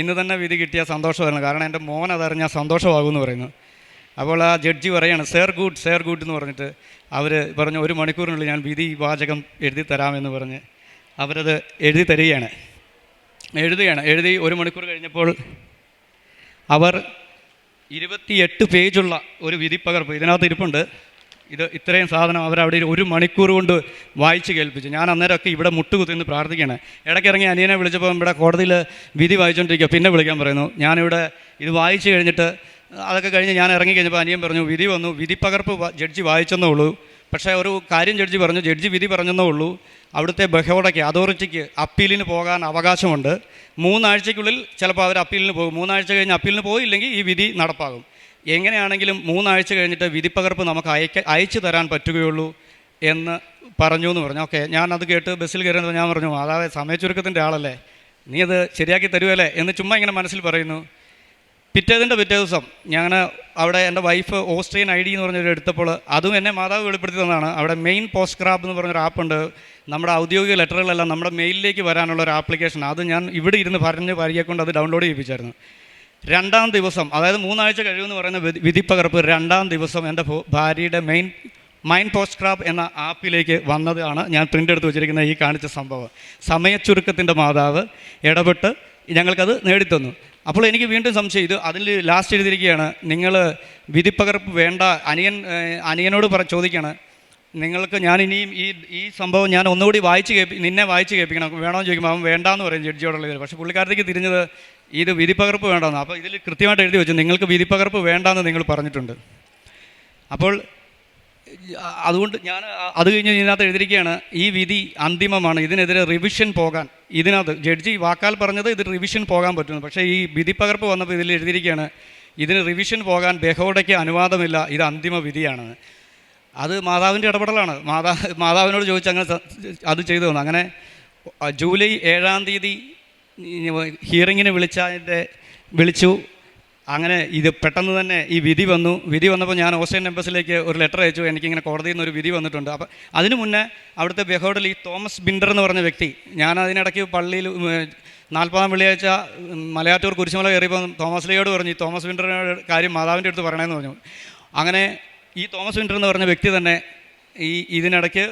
ഇന്ന് തന്നെ വിധി കിട്ടിയാൽ സന്തോഷമായിരുന്നു, കാരണം എൻ്റെ മോൻ അതറിഞ്ഞാൽ സന്തോഷമാകുമെന്ന് പറയുന്നു. അപ്പോൾ ആ ജഡ്ജി പറയുകയാണ്, സേർ ഗുഡ് എന്ന് പറഞ്ഞിട്ട് അവർ പറഞ്ഞു, 1 മണിക്കൂറിനുള്ളിൽ ഞാൻ വിധി വാചകം എഴുതി തരാമെന്ന് പറഞ്ഞ് അവരത് എഴുതി തരികയാണ്. എഴുതി 1 മണിക്കൂർ കഴിഞ്ഞപ്പോൾ അവർ 28 പേജുള്ള ഒരു വിധിപ്പകർപ്പ് ഇതിനകത്ത് ഇരിപ്പുണ്ട്. ഇത്രയും സാധനം അവരവിടെ 1 മണിക്കൂർ കൊണ്ട് വായിച്ച് കേൾപ്പിച്ചു. ഞാൻ അന്നേരമൊക്കെ ഇവിടെ മുട്ടുകുത്തി നിന്ന് പ്രാർത്ഥിക്കുകയാണ്. ഇടയ്ക്കിറങ്ങി അനിയനെ വിളിച്ചപ്പോൾ ഇവിടെ കോടതിയിൽ വിധി വായിച്ചുകൊണ്ടിരിക്കുക, പിന്നെ വിളിക്കാൻ പറയുന്നു. ഞാനിവിടെ ഇത് വായിച്ച് കഴിഞ്ഞിട്ട് അതൊക്കെ കഴിഞ്ഞ് ഞാൻ ഇറങ്ങിക്കഴിഞ്ഞപ്പോൾ അനിയൻ പറഞ്ഞു, വിധി വന്നു, വിധിപ്പകർപ്പ് ജഡ്ജി വായിച്ചെന്നേ ഉള്ളൂ, പക്ഷേ ഒരു കാര്യം ജഡ്ജി വിധി പറഞ്ഞെന്നേ ഉള്ളൂ, അവിടുത്തെ ബഹോഡയ്ക്ക് അതോറിറ്റിക്ക് അപ്പീലിന് പോകാൻ അവകാശമുണ്ട്. 3 ആഴ്ചയ്ക്കുള്ളിൽ ചിലപ്പോൾ അവർ അപ്പീലിന് പോകും. 3 ആഴ്ച കഴിഞ്ഞ് അപ്പീലിന് പോയില്ലെങ്കിൽ ഈ വിധി നടപ്പാകും. എങ്ങനെയാണെങ്കിലും 3 ആഴ്ച കഴിഞ്ഞിട്ട് വിധിപ്പകർപ്പ് നമുക്ക് അയച്ചു തരാൻ പറ്റുകയുള്ളൂ എന്ന് പറഞ്ഞു. ഓക്കെ, ഞാനത് കേട്ട് ബസ്സിൽ കയറുന്നത് ഞാൻ പറഞ്ഞു, അതായത് സമയച്ചുരുക്കത്തിൻ്റെ ആളല്ലേ, നീ അത് ശരിയാക്കി തരുമല്ലേ എന്ന് ചുമ്മാ ഇങ്ങനെ മനസ്സിൽ പറയുന്നു. പിറ്റേ ദിവസം ഞാൻ അവിടെ എൻ്റെ വൈഫ് ഓസ്ട്രിയൻ ID എന്ന് പറഞ്ഞൊരു എടുത്തപ്പോൾ അതും എന്നെ മാതാവ് വെളിപ്പെടുത്തി തന്നതാണ്. അവിടെ മെയിൻ പോസ്റ്റ് സ്ക്രാബ് എന്ന് പറഞ്ഞൊരു ആപ്പുണ്ട്. നമ്മുടെ ഔദ്യോഗിക ലെറ്ററുകളെല്ലാം നമ്മുടെ മെയിലിലേക്ക് വരാനുള്ള ഒരു ആപ്ലിക്കേഷൻ. അത് ഞാൻ ഇവിടെ ഇരുന്ന് പരിചയക്കൊണ്ട് അത് ഡൗൺലോഡ് ചെയ്യിപ്പിച്ചായിരുന്നു. 2-ാം ദിവസം, അതായത് 3 ആഴ്ച കഴിയുമെന്ന് പറയുന്ന വിധിപ്പകർപ്പ് 2-ാം ദിവസം എൻ്റെ ഭാര്യയുടെ മൈൻ പോസ്റ്റ് സ്ക്രാബ് എന്ന ആപ്പിലേക്ക് വന്നതാണ് ഞാൻ പ്രിൻ്റ് എടുത്ത് വെച്ചിരിക്കുന്ന ഈ കാണിച്ച സംഭവം. സമയച്ചുരുക്കത്തിൻ്റെ മാതാവ് ഇടപെട്ട് ഞങ്ങൾക്കത് നേടിത്തന്നു. അപ്പോൾ എനിക്ക് വീണ്ടും സംശയം, ഇത് അതിൽ ലാസ്റ്റ് എഴുതിയിരിക്കുകയാണ്, നിങ്ങൾ വിധിപ്പകർപ്പ് വേണ്ട, അനിയനോട് ചോദിക്കുകയാണ്, നിങ്ങൾക്ക് ഞാൻ ഇനിയും ഈ സംഭവം ഞാൻ ഒന്നുകൂടി നിന്നെ വായിച്ച് കേൾപ്പിക്കണം, വേണമെന്ന് ചോദിക്കുമ്പോൾ അവൻ വേണ്ടാന്ന് പറയും ജഡ്ജിയോടുള്ള ഇത്. പക്ഷേ പുള്ളിക്കാരത്തേക്ക് തിരിഞ്ഞത് ഇത് വിധിപ്പകർപ്പ് വേണ്ടെന്ന്. അപ്പോൾ ഇതിൽ കൃത്യമായിട്ട് എഴുതി വെച്ചു, നിങ്ങൾക്ക് വിധിപ്പകർപ്പ് വേണ്ടാന്ന് നിങ്ങൾ പറഞ്ഞിട്ടുണ്ട്. അപ്പോൾ അതുകൊണ്ട് ഞാൻ അത് കഴിഞ്ഞ് ഇതിനകത്ത് എഴുതിയിരിക്കുകയാണ്, ഈ വിധി അന്തിമമാണ്, ഇതിനെതിരെ റിവിഷൻ പോകാൻ. ഇതിനകത്ത് ജഡ്ജി വാക്കാൽ പറഞ്ഞത് ഇത് റിവിഷൻ പോകാൻ പറ്റുന്നു. പക്ഷേ ഈ വിധിപ്പകർപ്പ് വന്നപ്പോൾ ഇതിൽ എഴുതിയിരിക്കുകയാണ്, ഇതിന് റിവിഷൻ പോകാൻ ബഹോഡയ്ക്ക് അനുവാദമില്ല, ഇത് അന്തിമ വിധിയാണ്. അത് മാതാവിൻ്റെ ഇടപെടലാണ്. മാതാവിനോട് ചോദിച്ച് അങ്ങനെ അത് ചെയ്തു തന്നു. അങ്ങനെ ജൂലൈ 7-ാം തീയതി ഹിയറിങ്ങിന് വിളിച്ചു. അങ്ങനെ ഇത് പെട്ടെന്ന് തന്നെ ഈ വിധി വന്നപ്പോൾ ഞാൻ ഓസ്ട്രിയൻ എംബസിലേക്ക് ഒരു ലെറ്റർ അയച്ചു, എനിക്കിങ്ങനെ കോടതിയിൽ നിന്ന് ഒരു വിധി വന്നിട്ടുണ്ട്. അപ്പോൾ അതിനു മുന്നേ അവിടുത്തെ ബഹോഡിൽ ഈ തോമസ് ബിൻഡർ എന്ന് പറഞ്ഞ വ്യക്തി, ഞാൻ അതിനിടയ്ക്ക് പള്ളിയിൽ 40-ാം വെള്ളിയാഴ്ച മലയാറ്റൂർ കുരിശുമല കയറിയപ്പോൾ തോമസ് ലിയോട് പറഞ്ഞു, ഈ തോമസ് ബിൻഡറിൻ്റെ കാര്യം മാതാവിൻ്റെ അടുത്ത് പറയണമെന്ന് പറഞ്ഞു. അങ്ങനെ ഈ തോമസ് ബിൻഡർ എന്ന് പറഞ്ഞ വ്യക്തി തന്നെ ഇതിനിടയ്ക്ക്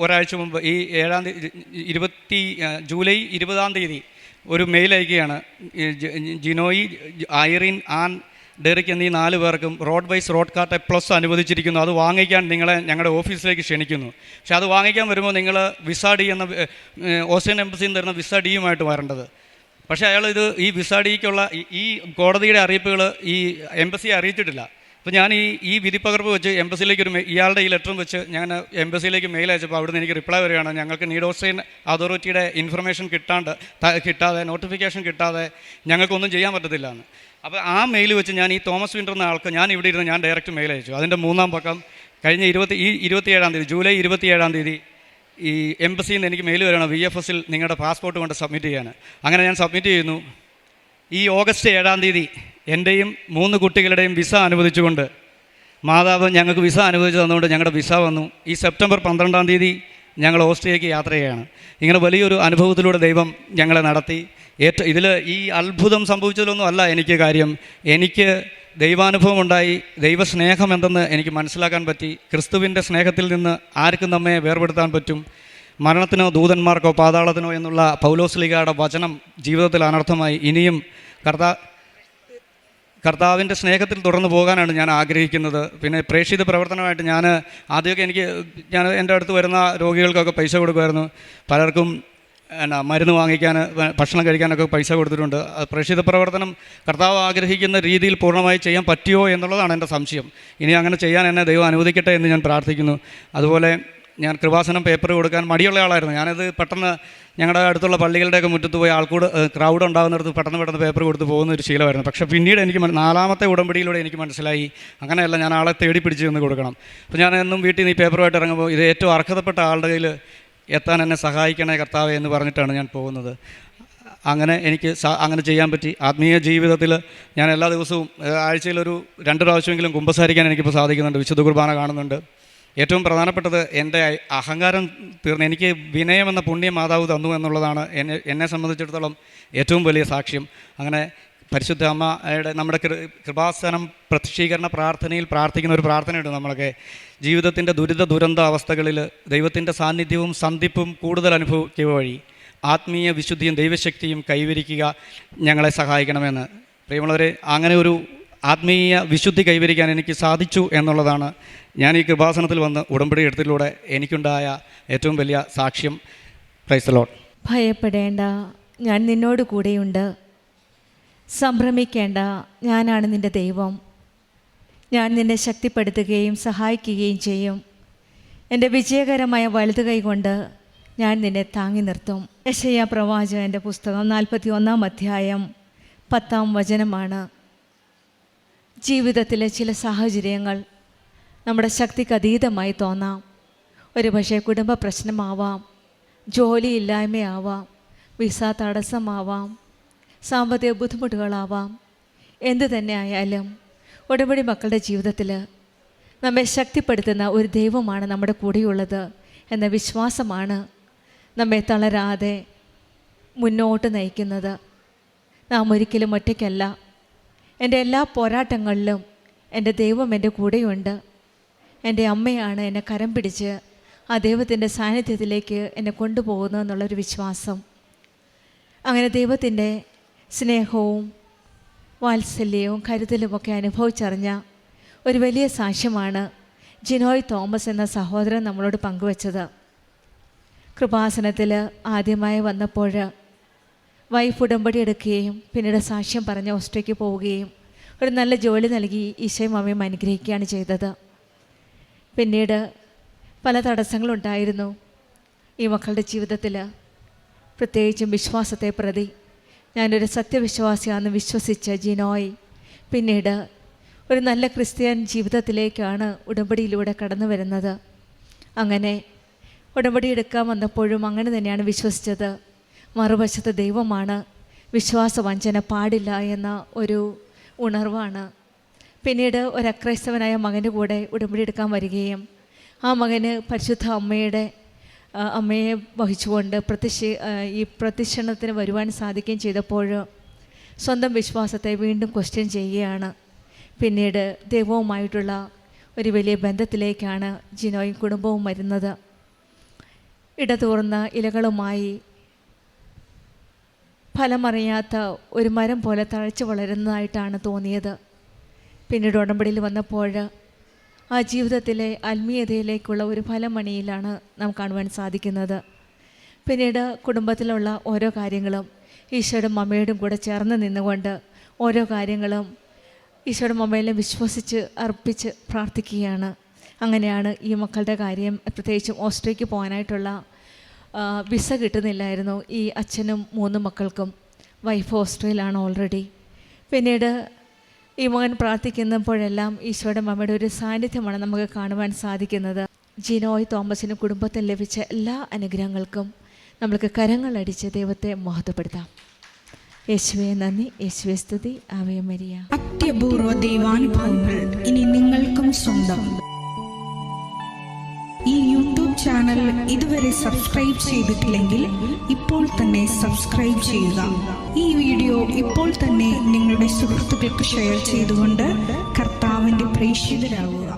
ഒരാഴ്ച മുമ്പ് ഈ ജൂലൈ 20-ാം തീയതി ഒരു മെയിൽ അയക്കുകയാണ്, ജിനോയി, ഐറിൻ, ആൻ, ഡെറിക് എന്നീ 4 പേർക്കും റോഡ് വൈസ് റോഡ് കാർട്ട് പ്ലസ് അനുവദിച്ചിരിക്കുന്നു, അത് വാങ്ങിക്കാൻ നിങ്ങളെ ഞങ്ങളുടെ ഓഫീസിലേക്ക് ക്ഷണിക്കുന്നു. പക്ഷേ അത് വാങ്ങിക്കാൻ വരുമ്പോൾ നിങ്ങൾ വിസ ഡി എന്ന ഓസ്ട്രിയൻ എംബസിയിൽ നിന്ന് തരുന്ന വിസ ഡിയുമായിട്ട് വരേണ്ടത്. പക്ഷേ അയാൾ ഈ വിസ ഡിക്കുള്ള ഈ കോടതിയുടെ അറിയിപ്പുകൾ ഈ എംബസിയെ അറിയിച്ചിട്ടില്ല. അപ്പോൾ ഞാൻ ഈ വിധിപ്പകർപ്പ് വെച്ച് എംബസിയിലേക്ക് ഇയാളുടെ ഈ ലെറ്ററും വെച്ച് ഞാൻ എംബസിയിലേക്ക് മെയിൽ അയച്ചപ്പോൾ അവിടുന്ന് എനിക്ക് റിപ്ലൈ വരികയാണ്, ഞങ്ങൾക്ക് നീഡ് ഓസ്ട്രിയൻ അതോറിറ്റിയുടെ ഇൻഫർമേഷൻ കിട്ടാതെ നോട്ടിഫിക്കേഷൻ കിട്ടാതെ ഞങ്ങൾക്കൊന്നും ചെയ്യാൻ പറ്റത്തില്ല എന്ന്. അപ്പോൾ ആ മെയിൽ വെച്ച് ഞാൻ ഈ തോമസ് വിൻഡർ എന്ന ആൾക്ക് ഞാൻ ഇവിടെ ഇരുന്ന് ഞാൻ ഡയറക്റ്റ് മെയിൽ അയച്ചു. അതിൻ്റെ 3-ാം പക്കം കഴിഞ്ഞ 27-ാം തീയതി ജൂലൈ 27-ാം തീയതി ഈ എംബസിയിൽ നിന്ന് എനിക്ക് മെയിൽ വരികയാണ്, VFSൽ നിങ്ങളുടെ പാസ്പോർട്ട് കൊണ്ട് സബ്മിറ്റ് ചെയ്യാൻ. അങ്ങനെ ഞാൻ സബ്മിറ്റ് ചെയ്യുന്നു. ഈ ഓഗസ്റ്റ് 7-ാം തീയതി എൻ്റെയും 3 കുട്ടികളുടെയും വിസ അനുവദിച്ചുകൊണ്ട് മാതാവ് ഞങ്ങൾക്ക് വിസ അനുവദിച്ച് തന്നുകൊണ്ട് ഞങ്ങളുടെ വിസ വന്നു. ഈ സെപ്റ്റംബർ 12-ാം തീയതി ഞങ്ങൾ ഓസ്ട്രിയയ്ക്ക് യാത്ര ചെയ്യുകയാണ്. ഇങ്ങനെ വലിയൊരു അനുഭവത്തിലൂടെ ദൈവം ഞങ്ങളെ നടത്തി. ഇതിൽ ഈ അത്ഭുതം സംഭവിച്ചതിലൊന്നും അല്ല എനിക്ക് കാര്യം, എനിക്ക് ദൈവാനുഭവം ഉണ്ടായി. ദൈവസ്നേഹം എന്തെന്ന് എനിക്ക് മനസ്സിലാക്കാൻ പറ്റി. ക്രിസ്തുവിൻ്റെ സ്നേഹത്തിൽ നിന്ന് ആർക്കും നമ്മെ വേർപെടുത്താൻ പറ്റും? മരണത്തിനോ ദൂതന്മാർക്കോ പാതാളത്തിനോ എന്നുള്ള പൗലോസ്ലീഗയുടെ വചനം ജീവിതത്തിൽ അനർത്ഥമായി. ഇനിയും കർത്താവിൻ്റെ സ്നേഹത്തിൽ തുടർന്ന് പോകാനാണ് ഞാൻ ആഗ്രഹിക്കുന്നത്. പിന്നെ പ്രേക്ഷിത പ്രവർത്തനമായിട്ട് ആദ്യമൊക്കെ ഞാൻ എൻ്റെ അടുത്ത് വരുന്ന രോഗികൾക്കൊക്കെ പൈസ കൊടുക്കുമായിരുന്നു. പലർക്കും മരുന്ന് വാങ്ങിക്കാൻ, ഭക്ഷണം കഴിക്കാനൊക്കെ പൈസ കൊടുത്തിട്ടുണ്ട്. പ്രേക്ഷിത പ്രവർത്തനം കർത്താവ് ആഗ്രഹിക്കുന്ന രീതിയിൽ പൂർണ്ണമായി ചെയ്യാൻ പറ്റിയോ എന്നുള്ളതാണ് എൻ്റെ സംശയം. ഇനി അങ്ങനെ ചെയ്യാൻ എന്നെ ദൈവം അനുവദിക്കട്ടെ എന്ന് ഞാൻ പ്രാർത്ഥിക്കുന്നു. അതുപോലെ ഞാൻ കൃപാസനം പേപ്പർ കൊടുക്കാൻ മടിയുള്ള ആളായിരുന്നു. ഞാനത് പെട്ടെന്ന് ഞങ്ങളുടെ അടുത്തുള്ള പള്ളികളുടെയൊക്കെ മുറ്റത്ത് പോയി ക്രൗഡ് ഉണ്ടാകുന്നിടത്ത് പെട്ടെന്ന് പേപ്പർ കൊടുത്ത് പോകുന്ന ഒരു ശീലമായിരുന്നു. പക്ഷേ പിന്നീട് എനിക്ക് 4-ാമത്തെ ഉടമ്പടിയിലൂടെ എനിക്ക് മനസ്സിലായി അങ്ങനെയല്ല, ഞാൻ ആളെ തേടി പിടിച്ച് നിന്ന് കൊടുക്കണം. അപ്പോൾ ഞാൻ എന്നും വീട്ടിൽ നിന്ന് ഈ പേപ്പറുമായിട്ട് ഇറങ്ങുമ്പോൾ ഇത് ഏറ്റവും അർഹതപ്പെട്ട ആളുടെ കയ്യിൽ എത്താൻ എന്നെ സഹായിക്കണേ കർത്താവേ എന്ന് പറഞ്ഞിട്ടാണ് ഞാൻ പോകുന്നത്. അങ്ങനെ എനിക്ക് അങ്ങനെ ചെയ്യാൻ പറ്റി. ആത്മീയ ജീവിതത്തിൽ ഞാൻ എല്ലാ ദിവസവും ആഴ്ചയിലൊരു 2 പ്രാവശ്യമെങ്കിലും കുമ്പസാരിക്കാൻ എനിക്കിപ്പോൾ സാധിക്കുന്നുണ്ട്. വിശുദ്ധ കുർബാന കാണുന്നുണ്ട്. ഏറ്റവും പ്രധാനപ്പെട്ടത് എൻ്റെ അഹങ്കാരം തീർന്ന് എനിക്ക് വിനയം എന്ന പുണ്യം മാതാവ് തന്നു എന്നുള്ളതാണ് എന്നെ സംബന്ധിച്ചിടത്തോളം ഏറ്റവും വലിയ സാക്ഷ്യം. അങ്ങനെ പരിശുദ്ധ അമ്മയുടെ നമ്മുടെ കൃപാസനം പ്രത്യക്ഷീകരണ പ്രാർത്ഥനയിൽ പ്രാർത്ഥിക്കുന്ന ഒരു പ്രാർത്ഥനയുണ്ട്. നമ്മളൊക്കെ ജീവിതത്തിൻ്റെ ദുരന്ത അവസ്ഥകളിൽ ദൈവത്തിൻ്റെ സാന്നിധ്യവും സന്ധിപ്പും കൂടുതൽ അനുഭവിക്കുക വഴി ആത്മീയ വിശുദ്ധിയും ദൈവശക്തിയും കൈവരിക്കുക ഞങ്ങളെ സഹായിക്കണമെന്ന്. പ്രിയമുള്ളവരെ, അങ്ങനെ ഒരു ആത്മീയ വിശുദ്ധി കൈവരിക്കാൻ എനിക്ക് സാധിച്ചു എന്നുള്ളതാണ് ഞാൻ ഈ കൃപാസനത്തിൽ വന്ന് ഉടമ്പടി എടുത്തതിലൂടെ എനിക്കുണ്ടായ ഏറ്റവും വലിയ സാക്ഷ്യം. Praise the Lord.
ഭയപ്പെടേണ്ട, ഞാൻ നിന്നോട് കൂടെയുണ്ട്. സംഭ്രമിക്കേണ്ട, ഞാനാണ് നിൻ്റെ ദൈവം. ഞാൻ നിന്നെ ശക്തിപ്പെടുത്തുകയും സഹായിക്കുകയും ചെയ്യും. എൻ്റെ വിജയകരമായ വലതു കൈ കൊണ്ട് ഞാൻ നിന്നെ താങ്ങി നിർത്തും. യെശയ്യാ പ്രവാചകൻ്റെ പുസ്തകം 41 അധ്യായം 10 വചനമാണ്. ജീവിതത്തിലെ ചില സാഹചര്യങ്ങൾ നമ്മുടെ ശക്തിക്ക് അതീതമായി തോന്നാം. ഒരു പക്ഷേ കുടുംബ പ്രശ്നമാവാം, ജോലിയില്ലായ്മയാവാം, വിസ തടസ്സമാവാം, സാമ്പത്തിക ബുദ്ധിമുട്ടുകളാവാം. എന്തു തന്നെ ആയാലും ഉടമ്പടി മക്കളുടെ ജീവിതത്തിൽ നമ്മെ ശക്തിപ്പെടുത്തുന്ന ഒരു ദൈവമാണ് നമ്മുടെ കൂടെയുള്ളത് എന്ന വിശ്വാസമാണ് നമ്മെ തളരാതെ മുന്നോട്ട് നയിക്കുന്നത്. നാം ഒരിക്കലും ഒറ്റയ്ക്കല്ല. എൻ്റെ എല്ലാ പോരാട്ടങ്ങളിലും എൻ്റെ ദൈവം എൻ്റെ കൂടെയുണ്ട്. എൻ്റെ അമ്മയാണ് എന്നെ കരം പിടിച്ച് ആ ദൈവത്തിൻ്റെ സാന്നിധ്യത്തിലേക്ക് എന്നെ കൊണ്ടുപോകുന്നു എന്നുള്ളൊരു വിശ്വാസം. അങ്ങനെ ദൈവത്തിൻ്റെ സ്നേഹവും വാത്സല്യവും കരുതലുമൊക്കെ അനുഭവിച്ചറിഞ്ഞ ഒരു വലിയ സാക്ഷ്യമാണ് ജിനോയ് തോമസ് എന്ന സഹോദരൻ നമ്മളോട് പങ്കുവച്ചത്. കൃപാസനത്തിൽ ആദ്യമായി വന്നപ്പോൾ വൈഫ് ഉടമ്പടി എടുക്കുകയും പിന്നീട് സാക്ഷ്യം പറഞ്ഞ് ഓസ്ട്രേലിയക്ക് പോവുകയും ഒരു നല്ല ജോലി നൽകി ഈശോയും അമ്മയും അനുഗ്രഹിക്കുകയാണ് ചെയ്തത്. പിന്നീട് പല തടസ്സങ്ങളുണ്ടായിരുന്നു ഈ മക്കളുടെ ജീവിതത്തിൽ. പ്രത്യേകിച്ചും വിശ്വാസത്തെ പ്രതി. ഞാനൊരു സത്യവിശ്വാസിയാണെന്ന് വിശ്വസിച്ച ജിനോയ് പിന്നീട് ഒരു നല്ല ക്രിസ്ത്യൻ ജീവിതത്തിലേക്കാണ് ഉടമ്പടിയിലൂടെ കടന്നു വരുന്നത്. അങ്ങനെ ഉടമ്പടി എടുക്കാൻ വന്നപ്പോഴും അങ്ങനെ തന്നെയാണ് വിശ്വസിച്ചത്. മറുവശത്ത് ദൈവമാണ്, വിശ്വാസവഞ്ചന പാടില്ല എന്ന ഒരു ഉണർവാണ്. പിന്നീട് ഒരു അക്രൈസ്തവനായ മകന് കൂടെ ഉടമ്പടി എടുക്കാൻ വരികയും ആ മകന് പരിശുദ്ധ അമ്മയെ വഹിച്ചുകൊണ്ട് ഈ പ്രദക്ഷിണത്തിന് വരുവാൻ സാധിക്കുകയും ചെയ്തപ്പോൾ സ്വന്തം വിശ്വാസത്തെ വീണ്ടും ക്വസ്റ്റ്യൻ ചെയ്യുകയാണ്. പിന്നീട് ദൈവവുമായിട്ടുള്ള ഒരു വലിയ ബന്ധത്തിലേക്കാണ് ജിനോയും കുടുംബവും വരുന്നത്. ഇടതൂർന്ന ഇലകളുമായി ഫലമറിയാത്ത ഒരു മരം പോലെ തഴച്ചു വളരുന്നതായിട്ടാണ് തോന്നിയത്. പിന്നീട് ഉടമ്പടിയിൽ വന്നപ്പോൾ ആ ജീവിതത്തിലെ ആത്മീയതയിലേക്കുള്ള ഒരു ഫലമണിയിലാണ് നാം കാണുവാൻ സാധിക്കുന്നത്. പിന്നീട് കുടുംബത്തിലുള്ള ഓരോ കാര്യങ്ങളും ഈശോയുടെ അമ്മയോടും കൂടെ ചേർന്ന് നിന്നുകൊണ്ട് ഓരോ കാര്യങ്ങളും ഈശോയുടെ അമ്മയിലും വിശ്വസിച്ച് അർപ്പിച്ച് പ്രാർത്ഥിക്കുകയാണ്. അങ്ങനെയാണ് ഈ മക്കളുടെ കാര്യം, പ്രത്യേകിച്ചും ഓസ്ട്രേലിയക്ക് പോകാനായിട്ടുള്ള വിസ കിട്ടുന്നില്ലായിരുന്നു ഈ അച്ഛനും 3 മക്കൾക്കും. വൈഫ് ഓസ്ട്രേലിയയിലാണ് ഓൾറെഡി. പിന്നീട് ഈ മകൻ പ്രാർത്ഥിക്കുന്നപ്പോഴെല്ലാം ഈശോയുടെ അമ്മയുടെ ഒരു സാന്നിധ്യമാണ് നമുക്ക് കാണുവാൻ സാധിക്കുന്നത്. ജിനോയ് തോമസിന് കുടുംബത്തിൽ ലഭിച്ച എല്ലാ അനുഗ്രഹങ്ങൾക്കും നമ്മൾക്ക് കരങ്ങളടിച്ച് ദൈവത്തെ മഹത്വപ്പെടുത്താം. യേശുവേ നന്ദി, യേശുവേ സ്തുതി, ആവേ മരിയ.
അത്യപൂർവ ദൈവാനുഭവങ്ങൾ ഇനി നിങ്ങൾക്കും സ്വന്തം. ഈ യൂട്യൂബ് ചാനൽ ഇതുവരെ സബ്സ്ക്രൈബ് ചെയ്തിട്ടില്ലെങ്കിൽ ഇപ്പോൾ തന്നെ സബ്സ്ക്രൈബ് ചെയ്യുക. ഈ വീഡിയോ ഇപ്പോൾ തന്നെ നിങ്ങളുടെ സുഹൃത്തുക്കൾക്ക് ഷെയർ ചെയ്തുകൊണ്ട് കർത്താവിൻ്റെ പ്രേക്ഷിതരാകുക.